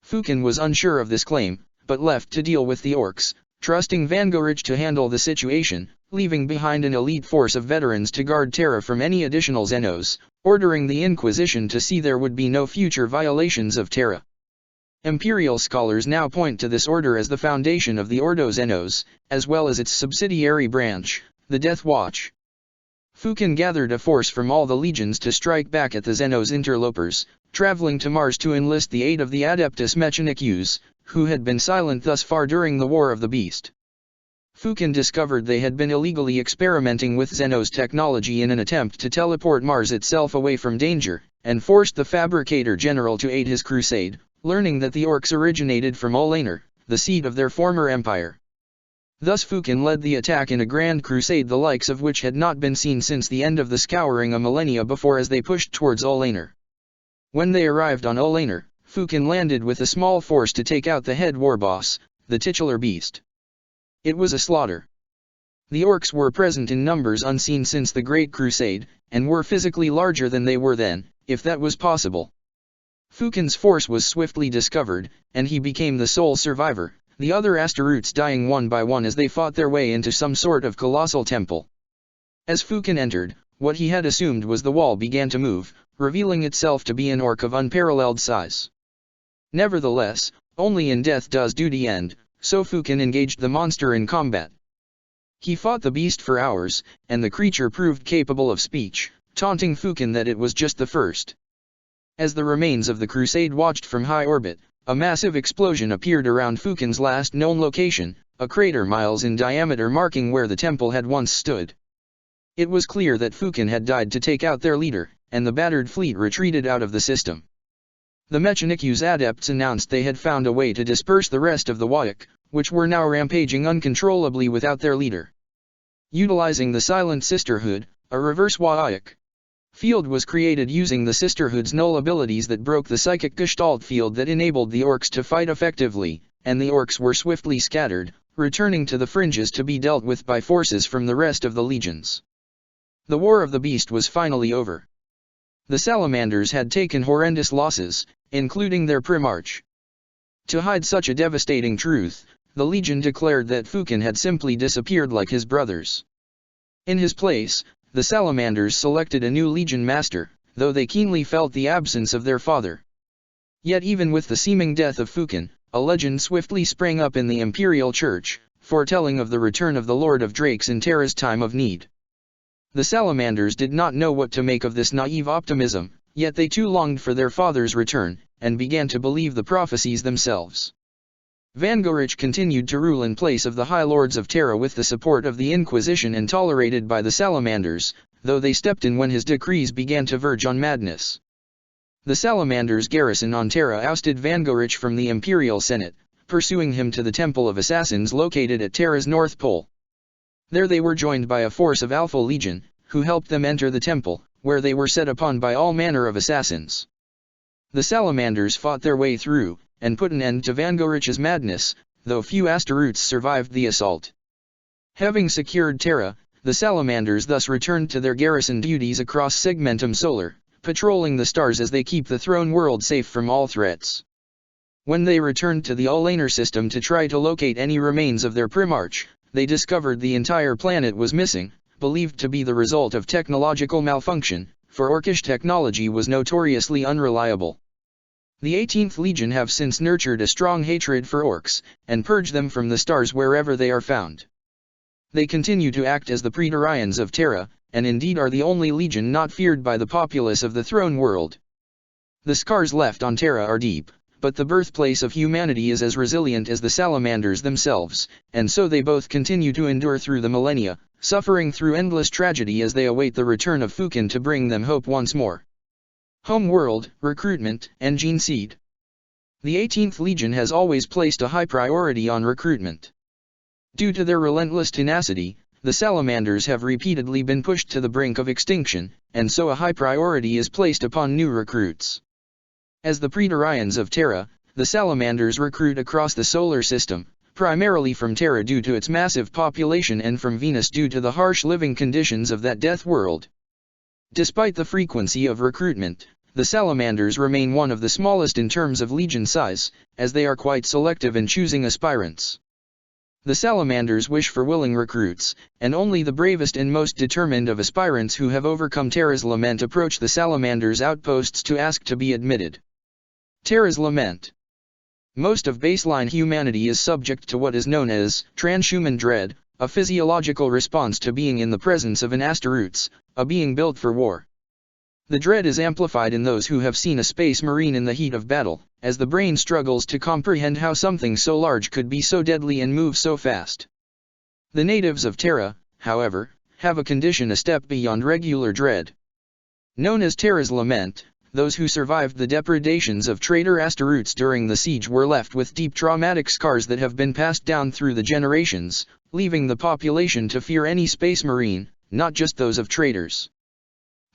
Fukin was unsure of this claim, but left to deal with the orcs, trusting Vangorich to handle the situation, leaving behind an elite force of veterans to guard Terra from any additional Xenos, ordering the Inquisition to see there would be no future violations of Terra. Imperial scholars now point to this order as the foundation of the Ordo Xenos, as well as its subsidiary branch, the Death Watch. Fukin gathered a force from all the legions to strike back at the Xenos interlopers, traveling to Mars to enlist the aid of the Adeptus Mechanicus, who had been silent thus far during the War of the Beast. Fukin discovered they had been illegally experimenting with Xenos technology in an attempt to teleport Mars itself away from danger, and forced the Fabricator General to aid his crusade, learning that the orcs originated from Olaner, the seat of their former empire. Thus Fukin led the attack in a grand crusade the likes of which had not been seen since the end of the Scouring a millennia before as they pushed towards Olaner. When they arrived on Olaner, Fukin landed with a small force to take out the head warboss, the titular beast. It was a slaughter. The orcs were present in numbers unseen since the Great Crusade, and were physically larger than they were then, if that was possible. Fukin's force was swiftly discovered, and he became the sole survivor, the other Asteroutes dying one by one as they fought their way into some sort of colossal temple. As Fukin entered, what he had assumed was the wall began to move, revealing itself to be an orc of unparalleled size. Nevertheless, only in death does duty end, so Fukin engaged the monster in combat. He fought the beast for hours, and the creature proved capable of speech, taunting Fukin that it was just the first. As the remains of the crusade watched from high orbit, a massive explosion appeared around Fukin's last known location, a crater miles in diameter marking where the temple had once stood. It was clear that Fukin had died to take out their leader, and the battered fleet retreated out of the system. The Mechanicus adepts announced they had found a way to disperse the rest of the Wayak, which were now rampaging uncontrollably without their leader. Utilizing the Silent Sisterhood, a reverse Wayak field was created using the Sisterhood's null abilities that broke the psychic gestalt field that enabled the orcs to fight effectively, and the orcs were swiftly scattered, returning to the fringes to be dealt with by forces from the rest of the legions. The War of the Beast was finally over. The Salamanders had taken horrendous losses, including their Primarch. To hide such a devastating truth, the Legion declared that Fukin had simply disappeared like his brothers. In his place, the Salamanders selected a new Legion master, though they keenly felt the absence of their father. Yet even with the seeming death of Fukin, a legend swiftly sprang up in the Imperial Church, foretelling of the return of the Lord of Drakes in Terra's time of need. The Salamanders did not know what to make of this naive optimism, yet they too longed for their father's return, and began to believe the prophecies themselves. Vangorich continued to rule in place of the High Lords of Terra with the support of the Inquisition and tolerated by the Salamanders, though they stepped in when his decrees began to verge on madness. The Salamanders' garrison on Terra ousted Vangorich from the Imperial Senate, pursuing him to the Temple of Assassins located at Terra's North Pole. There they were joined by a force of Alpha Legion, who helped them enter the temple, where they were set upon by all manner of assassins. The Salamanders fought their way through, and put an end to Vangorich's madness, though few Astaroths survived the assault. Having secured Terra, the Salamanders thus returned to their garrison duties across Segmentum Solar, patrolling the stars as they keep the throne world safe from all threats. When they returned to the Olaner system to try to locate any remains of their Primarch, they discovered the entire planet was missing, believed to be the result of technological malfunction, for Orcish technology was notoriously unreliable. The 18th Legion have since nurtured a strong hatred for Orcs, and purged them from the stars wherever they are found. They continue to act as the Praetorians of Terra, and indeed are the only Legion not feared by the populace of the Throne World. The scars left on Terra are deep, but the birthplace of humanity is as resilient as the Salamanders themselves, and so they both continue to endure through the millennia, suffering through endless tragedy as they await the return of Fukin to bring them hope once more. Home world, recruitment, and gene seed. The 18th Legion has always placed a high priority on recruitment. Due to their relentless tenacity, the Salamanders have repeatedly been pushed to the brink of extinction, and so a high priority is placed upon new recruits. As the Praetorians of Terra, the Salamanders recruit across the solar system, primarily from Terra due to its massive population and from Venus due to the harsh living conditions of that death world. Despite the frequency of recruitment, the Salamanders remain one of the smallest in terms of legion size, as they are quite selective in choosing aspirants. The Salamanders wish for willing recruits, and only the bravest and most determined of aspirants who have overcome Terra's lament approach the Salamanders' outposts to ask to be admitted. Terra's lament. Most of baseline humanity is subject to what is known as transhuman dread, a physiological response to being in the presence of an Astaroths, a being built for war. The dread is amplified in those who have seen a space marine in the heat of battle, as the brain struggles to comprehend how something so large could be so deadly and move so fast. The natives of Terra, however, have a condition a step beyond regular dread. Known as Terra's lament, those who survived the depredations of traitor Astaroths during the siege were left with deep traumatic scars that have been passed down through the generations, leaving the population to fear any space marine, not just those of traitors.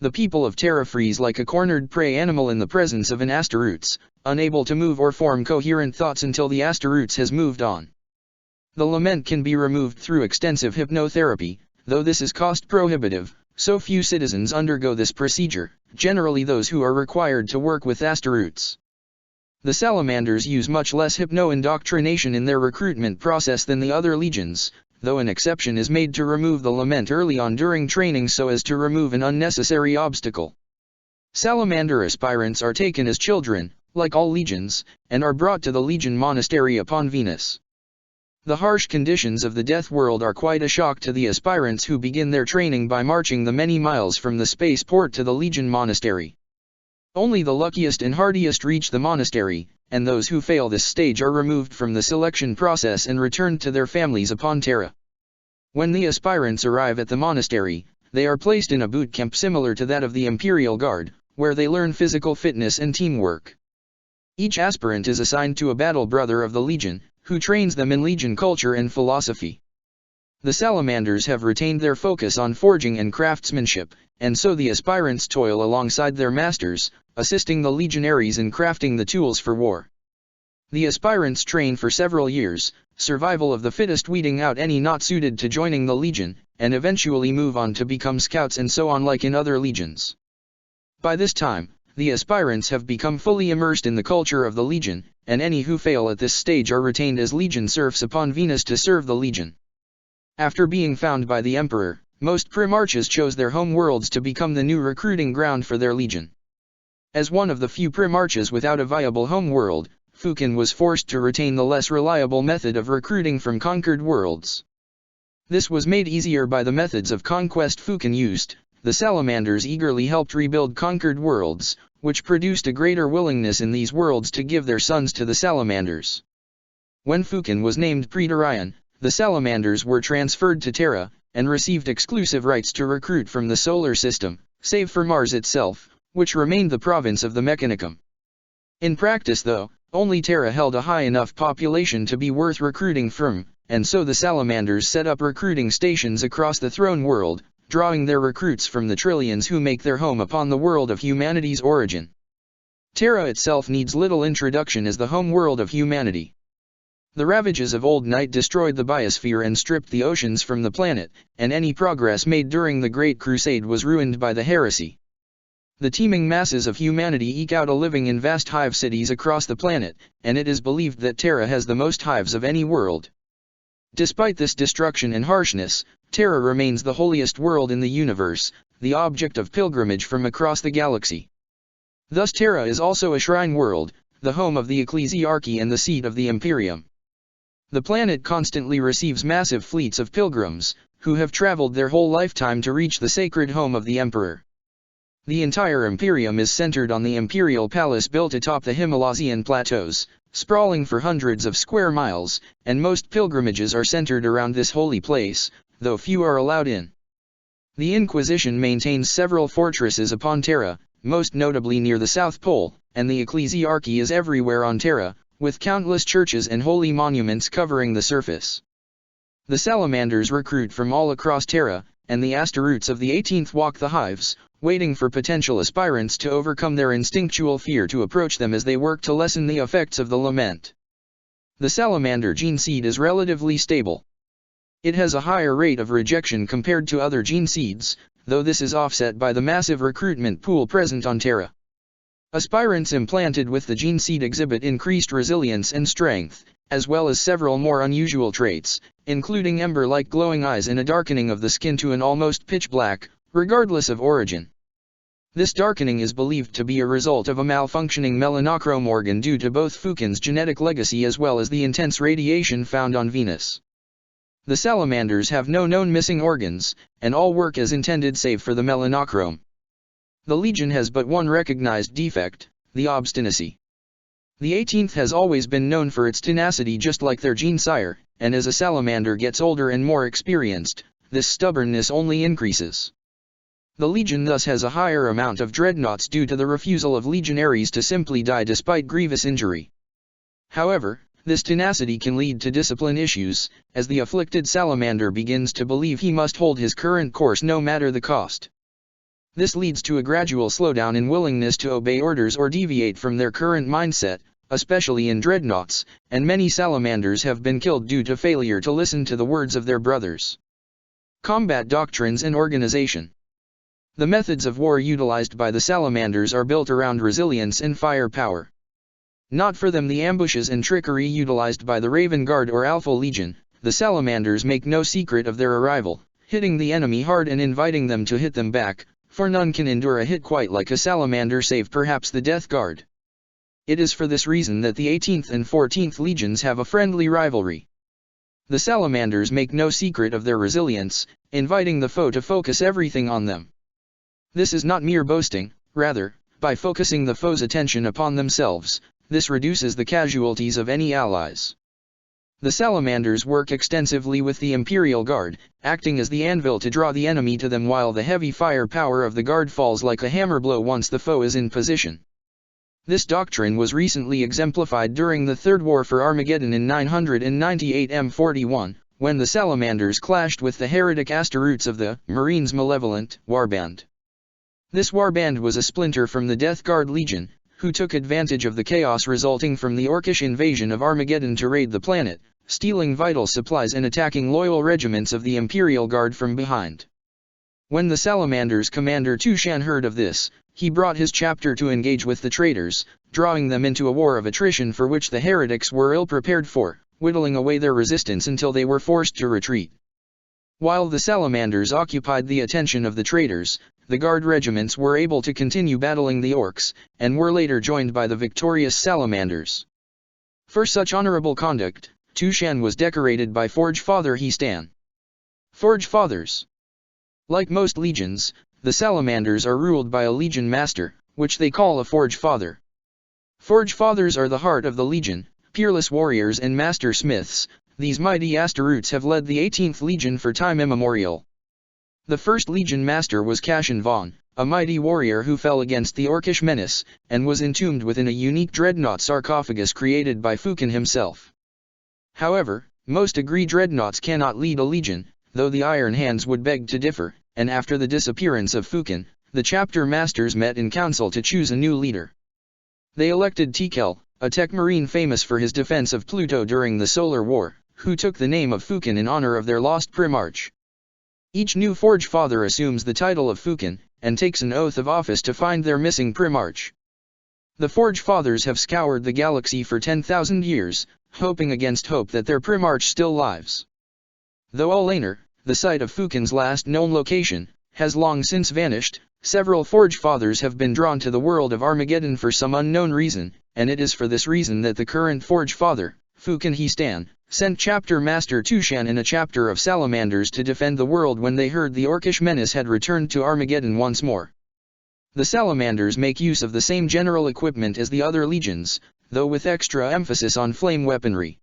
The people of Terra freeze like a cornered prey animal in the presence of an Astaroths, unable to move or form coherent thoughts until the Astaroths has moved on. The lament can be removed through extensive hypnotherapy, though this is cost prohibitive, so few citizens undergo this procedure, generally those who are required to work with Astaroths. The Salamanders use much less hypno-indoctrination in their recruitment process than the other legions, though an exception is made to remove the lament early on during training so as to remove an unnecessary obstacle. Salamander aspirants are taken as children, like all legions, and are brought to the Legion Monastery upon Venus. The harsh conditions of the Death World are quite a shock to the aspirants who begin their training by marching the many miles from the spaceport to the Legion Monastery. Only the luckiest and hardiest reach the monastery, and those who fail this stage are removed from the selection process and returned to their families upon Terra. When the aspirants arrive at the monastery, they are placed in a boot camp similar to that of the Imperial Guard, where they learn physical fitness and teamwork. Each aspirant is assigned to a battle brother of the Legion, who trains them in Legion culture and philosophy. The Salamanders have retained their focus on forging and craftsmanship, and so the aspirants toil alongside their masters, assisting the legionaries in crafting the tools for war. The aspirants train for several years, survival of the fittest weeding out any not suited to joining the Legion, and eventually move on to become scouts and so on like in other legions. By this time, the aspirants have become fully immersed in the culture of the Legion, and any who fail at this stage are retained as Legion serfs upon Venus to serve the Legion. After being found by the Emperor, most Primarchs chose their home worlds to become the new recruiting ground for their Legion. As one of the few Primarchs without a viable home world, Fukin was forced to retain the less reliable method of recruiting from conquered worlds. This was made easier by the methods of conquest Fukin used. The Salamanders eagerly helped rebuild conquered worlds, which produced a greater willingness in these worlds to give their sons to the Salamanders. When Fukin was named Praetorian, the Salamanders were transferred to Terra, and received exclusive rights to recruit from the solar system, save for Mars itself, which remained the province of the Mechanicum. In practice though, only Terra held a high enough population to be worth recruiting from, and so the Salamanders set up recruiting stations across the throne world, drawing their recruits from the trillions who make their home upon the world of humanity's origin. Terra itself needs little introduction as the home world of humanity. The ravages of old night destroyed the biosphere and stripped the oceans from the planet, and any progress made during the Great Crusade was ruined by the heresy. The teeming masses of humanity eke out a living in vast hive cities across the planet, and it is believed that Terra has the most hives of any world. Despite this destruction and harshness, Terra remains the holiest world in the universe, the object of pilgrimage from across the galaxy. Thus Terra is also a shrine world, the home of the ecclesiarchy and the seat of the Imperium. The planet constantly receives massive fleets of pilgrims, who have traveled their whole lifetime to reach the sacred home of the Emperor. The entire Imperium is centered on the Imperial Palace built atop the Himalayan plateaus, sprawling for hundreds of square miles, and most pilgrimages are centered around this holy place, though few are allowed in. The Inquisition maintains several fortresses upon Terra, most notably near the South Pole, and the ecclesiarchy is everywhere on Terra, with countless churches and holy monuments covering the surface. The Salamanders recruit from all across Terra, and the Astaroths of the 18th walk the hives, waiting for potential aspirants to overcome their instinctual fear to approach them as they work to lessen the effects of the lament. The Salamander gene seed is relatively stable. It has a higher rate of rejection compared to other gene seeds, though this is offset by the massive recruitment pool present on Terra. Aspirants implanted with the gene seed exhibit increased resilience and strength, as well as several more unusual traits, including ember-like glowing eyes and a darkening of the skin to an almost pitch black, regardless of origin. This darkening is believed to be a result of a malfunctioning melanochrome organ due to both Fukin's genetic legacy as well as the intense radiation found on Venus. The salamanders have no known missing organs, and all work as intended save for the melanochrome. The Legion has but one recognized defect, the obstinacy. The 18th has always been known for its tenacity just like their gene sire, and as a salamander gets older and more experienced, this stubbornness only increases. The Legion thus has a higher amount of dreadnoughts due to the refusal of legionaries to simply die despite grievous injury. However, this tenacity can lead to discipline issues, as the afflicted salamander begins to believe he must hold his current course no matter the cost. This leads to a gradual slowdown in willingness to obey orders or deviate from their current mindset, especially in dreadnoughts, and many salamanders have been killed due to failure to listen to the words of their brothers. Combat doctrines and organization. The methods of war utilized by the salamanders are built around resilience and firepower. Not for them the ambushes and trickery utilized by the Raven Guard or Alpha Legion. The salamanders make no secret of their arrival, hitting the enemy hard and inviting them to hit them back, for none can endure a hit quite like a salamander save perhaps the Death Guard. It is for this reason that the 18th and 14th Legions have a friendly rivalry. The salamanders make no secret of their resilience, inviting the foe to focus everything on them. This is not mere boasting, rather, by focusing the foe's attention upon themselves, this reduces the casualties of any allies. The salamanders work extensively with the Imperial Guard, acting as the anvil to draw the enemy to them while the heavy firepower of the Guard falls like a hammer blow once the foe is in position. This doctrine was recently exemplified during the Third War for Armageddon in 998 M41, when the salamanders clashed with the heretic Astaroths of the Marines' malevolent warband. This warband was a splinter from the Death Guard Legion, who took advantage of the chaos resulting from the Orcish invasion of Armageddon to raid the planet, stealing vital supplies and attacking loyal regiments of the Imperial Guard from behind. When the Salamander's commander Tushan heard of this, he brought his chapter to engage with the traitors, drawing them into a war of attrition for which the heretics were ill prepared for, whittling away their resistance until they were forced to retreat. While the Salamanders occupied the attention of the traitors, the guard regiments were able to continue battling the orcs, and were later joined by the victorious Salamanders. For such honorable conduct, Tushan was decorated by Forge Father Histan. Forge Fathers. Like most legions, the Salamanders are ruled by a legion master, which they call a Forge Father. Forge Fathers are the heart of the legion, peerless warriors and master smiths. These mighty Astaroutes have led the 18th Legion for time immemorial. The first Legion Master was Cashin Vaughn, a mighty warrior who fell against the Orcish menace, and was entombed within a unique dreadnought sarcophagus created by Fukin himself. However, most agree dreadnoughts cannot lead a legion, though the Iron Hands would beg to differ, and after the disappearance of Fukin, the chapter masters met in council to choose a new leader. They elected Tekel, a tech marine famous for his defense of Pluto during the Solar War, who took the name of Fukin in honor of their lost Primarch. Each new Forge Father assumes the title of Fukin, and takes an oath of office to find their missing Primarch. The Forge Fathers have scoured the galaxy for 10,000 years, hoping against hope that their Primarch still lives. Though Olaner, the site of Fukin's last known location, has long since vanished, several Forge Fathers have been drawn to the world of Armageddon for some unknown reason, and it is for this reason that the current Forge Father, Fukin Histan, sent Chapter Master Tushan and a chapter of Salamanders to defend the world when they heard the Orcish menace had returned to Armageddon once more. The Salamanders make use of the same general equipment as the other legions, though with extra emphasis on flame weaponry.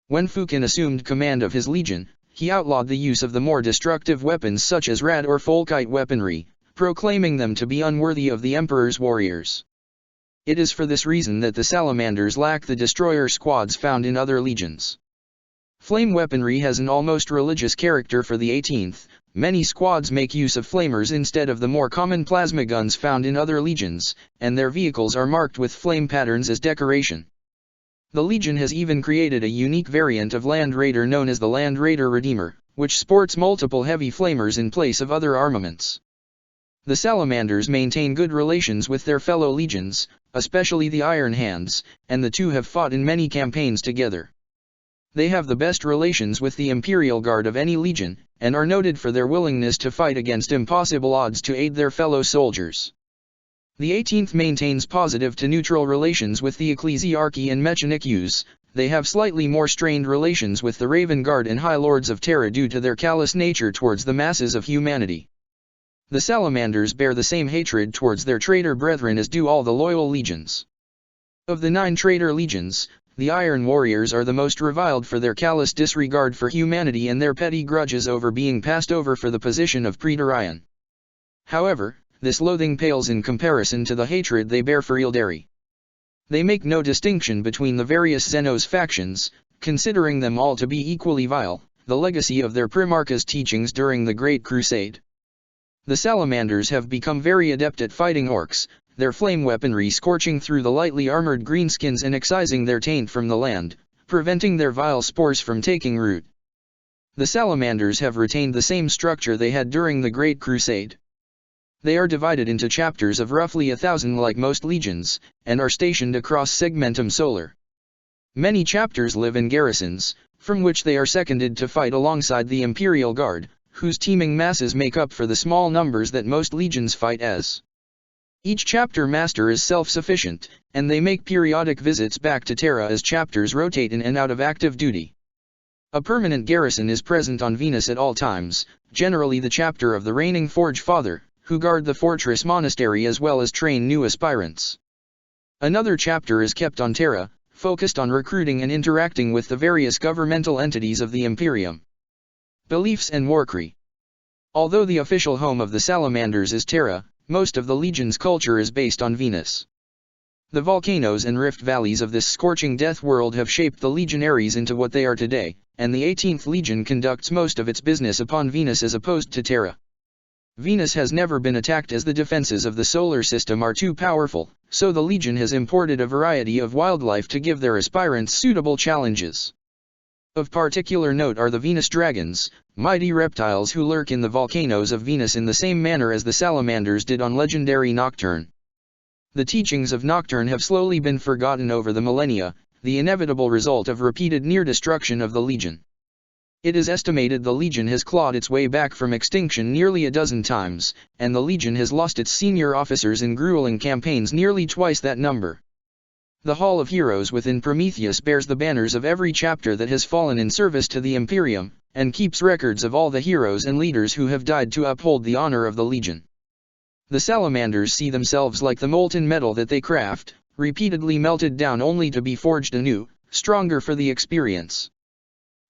When Fukin assumed command of his legion, he outlawed the use of the more destructive weapons such as rad or folkite weaponry, proclaiming them to be unworthy of the Emperor's warriors. It is for this reason that the Salamanders lack the destroyer squads found in other legions. Flame weaponry has an almost religious character for the 18th, many squads make use of flamers instead of the more common plasma guns found in other legions, and their vehicles are marked with flame patterns as decoration. The Legion has even created a unique variant of Land Raider known as the Land Raider Redeemer, which sports multiple heavy flamers in place of other armaments. The Salamanders maintain good relations with their fellow legions, especially the Iron Hands, and the two have fought in many campaigns together. They have the best relations with the Imperial Guard of any legion, and are noted for their willingness to fight against impossible odds to aid their fellow soldiers. The 18th maintains positive to neutral relations with the Ecclesiarchy and Mechanics. They have slightly more strained relations with the Raven Guard and High Lords of Terra due to their callous nature towards the masses of humanity. The Salamanders bear the same hatred towards their traitor brethren as do all the loyal legions. Of the 9 traitor legions, the Iron Warriors are the most reviled for their callous disregard for humanity and their petty grudges over being passed over for the position of Praetorian. However, this loathing pales in comparison to the hatred they bear for Ildari. They make no distinction between the various Xenos factions, considering them all to be equally vile, the legacy of their Primarch's teachings during the Great Crusade. The Salamanders have become very adept at fighting orcs, their flame weaponry scorching through the lightly armored greenskins and excising their taint from the land, preventing their vile spores from taking root. The Salamanders have retained the same structure they had during the Great Crusade. They are divided into chapters of roughly 1,000 like most legions, and are stationed across Segmentum Solar. Many chapters live in garrisons, from which they are seconded to fight alongside the Imperial Guard, whose teeming masses make up for the small numbers that most legions fight as. Each chapter master is self-sufficient, and they make periodic visits back to Terra as chapters rotate in and out of active duty. A permanent garrison is present on Venus at all times, generally the chapter of the reigning Forge Father, who guard the fortress monastery as well as train new aspirants. Another chapter is kept on Terra, focused on recruiting and interacting with the various governmental entities of the Imperium. Beliefs and Warcry. Although the official home of the Salamanders is Terra, most of the Legion's culture is based on Venus. The volcanoes and rift valleys of this scorching death world have shaped the Legionaries into what they are today, and the 18th Legion conducts most of its business upon Venus as opposed to Terra. Venus has never been attacked as the defenses of the solar system are too powerful, so the Legion has imported a variety of wildlife to give their aspirants suitable challenges. Of particular note are the Venus dragons, mighty reptiles who lurk in the volcanoes of Venus in the same manner as the salamanders did on legendary Nocturne. The teachings of Nocturne have slowly been forgotten over the millennia, the inevitable result of repeated near destruction of the Legion. It is estimated the Legion has clawed its way back from extinction nearly a dozen times, and the Legion has lost its senior officers in grueling campaigns nearly twice that number. The Hall of Heroes within Prometheus bears the banners of every chapter that has fallen in service to the Imperium, and keeps records of all the heroes and leaders who have died to uphold the honor of the Legion. The salamanders see themselves like the molten metal that they craft, repeatedly melted down only to be forged anew, stronger for the experience.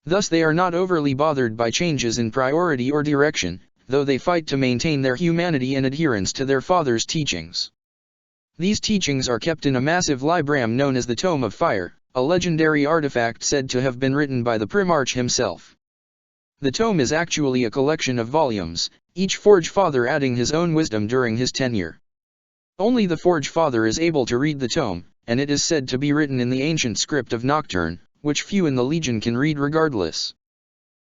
Thus they are not overly bothered by changes in priority or direction, though they fight to maintain their humanity and adherence to their father's teachings. These teachings are kept in a massive library known as the Tome of Fire, a legendary artifact said to have been written by the Primarch himself. The tome is actually a collection of volumes, each Forge Father adding his own wisdom during his tenure. Only the Forge Father is able to read the tome, and it is said to be written in the ancient script of Nocturne, which few in the Legion can read regardless.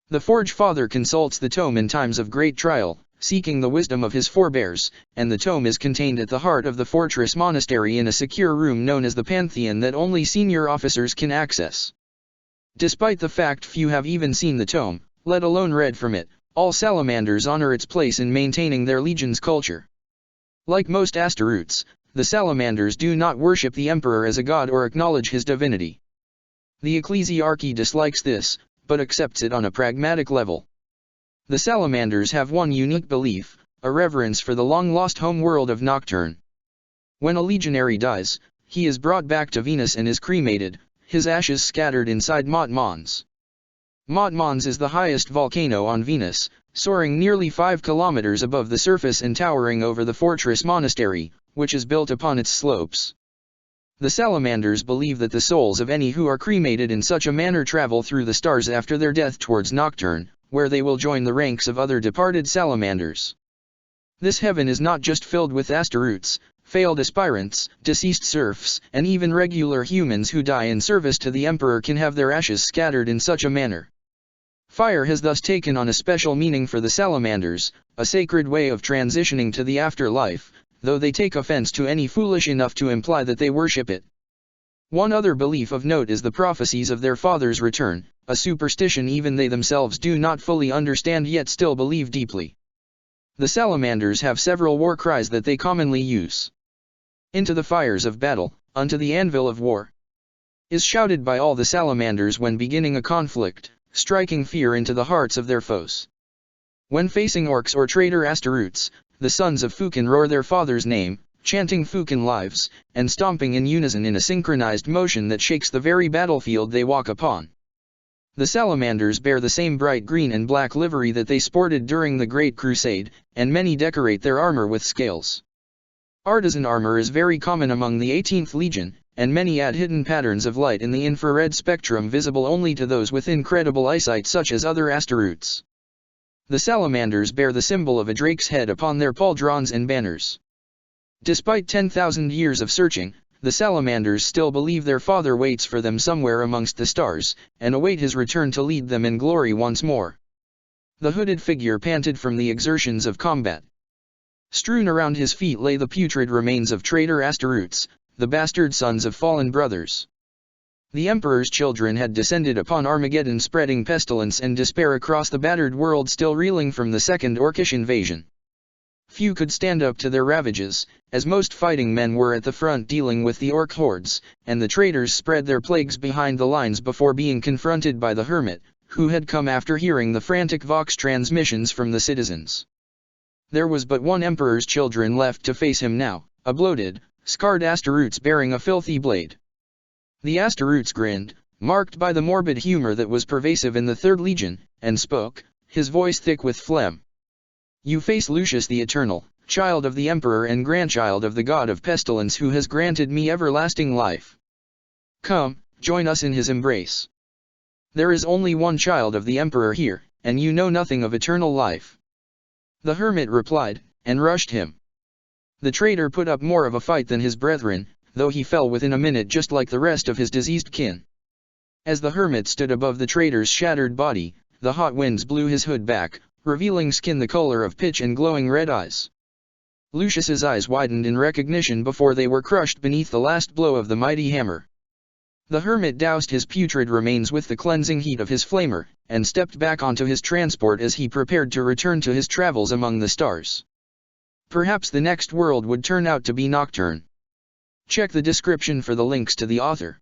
The Forge Father consults the tome in times of great trial, seeking the wisdom of his forebears, and the tome is contained at the heart of the fortress monastery in a secure room known as the Pantheon that only senior officers can access. Despite the fact few have even seen the tome, let alone read from it, all salamanders honor its place in maintaining their legion's culture. Like most Asteroutes, the salamanders do not worship the Emperor as a god or acknowledge his divinity. The ecclesiarchy dislikes this, but accepts it on a pragmatic level. The salamanders have one unique belief, a reverence for the long-lost home world of Nocturne. When a legionary dies, he is brought back to Venus and is cremated, his ashes scattered inside Mont Mons. Mont Mons is the highest volcano on Venus, soaring nearly 5 kilometers above the surface and towering over the fortress monastery, which is built upon its slopes. The salamanders believe that the souls of any who are cremated in such a manner travel through the stars after their death towards Nocturne, where they will join the ranks of other departed salamanders. This heaven is not just filled with Asteroutes, failed aspirants, deceased serfs, and even regular humans who die in service to the Emperor can have their ashes scattered in such a manner. Fire has thus taken on a special meaning for the salamanders, a sacred way of transitioning to the afterlife, though they take offense to any foolish enough to imply that they worship it. One other belief of note is the prophecies of their father's return, a superstition even they themselves do not fully understand yet still believe deeply. The salamanders have several war cries that they commonly use. "Into the fires of battle, unto the anvil of war," is shouted by all the salamanders when beginning a conflict, striking fear into the hearts of their foes. When facing orcs or traitor Asteroutes, the sons of Fukin roar their father's name, chanting Fukin lives, and stomping in unison in a synchronized motion that shakes the very battlefield they walk upon. The salamanders bear the same bright green and black livery that they sported during the Great Crusade, and many decorate their armor with scales. Artisan armor is very common among the 18th Legion, and many add hidden patterns of light in the infrared spectrum visible only to those with incredible eyesight such as other Asteroutes. The salamanders bear the symbol of a drake's head upon their pauldrons and banners. Despite 10,000 years of searching, the salamanders still believe their father waits for them somewhere amongst the stars, and await his return to lead them in glory once more. The hooded figure panted from the exertions of combat. Strewn around his feet lay the putrid remains of traitor Asteroutes, the bastard sons of fallen brothers. The Emperor's children had descended upon Armageddon, spreading pestilence and despair across the battered world still reeling from the second Orcish invasion. Few could stand up to their ravages, as most fighting men were at the front dealing with the orc hordes, and the traitors spread their plagues behind the lines before being confronted by the hermit, who had come after hearing the frantic vox transmissions from the citizens. There was but one Emperor's children left to face him now, a bloated, scarred Asteroutes bearing a filthy blade. The Asteroutes grinned, marked by the morbid humor that was pervasive in the 3rd Legion, and spoke, his voice thick with phlegm. "You face Lucius the Eternal, child of the Emperor and grandchild of the god of pestilence who has granted me everlasting life. Come, join us in his embrace. There is only one child of the Emperor here, and you know nothing of eternal life." The hermit replied, and rushed him. The traitor put up more of a fight than his brethren, though he fell within a minute just like the rest of his diseased kin. As the hermit stood above the trader's shattered body, the hot winds blew his hood back, revealing skin the color of pitch and glowing red eyes. Lucius's eyes widened in recognition before they were crushed beneath the last blow of the mighty hammer. The hermit doused his putrid remains with the cleansing heat of his flamer, and stepped back onto his transport as he prepared to return to his travels among the stars. Perhaps the next world would turn out to be Nocturne. Check the description for the links to the author.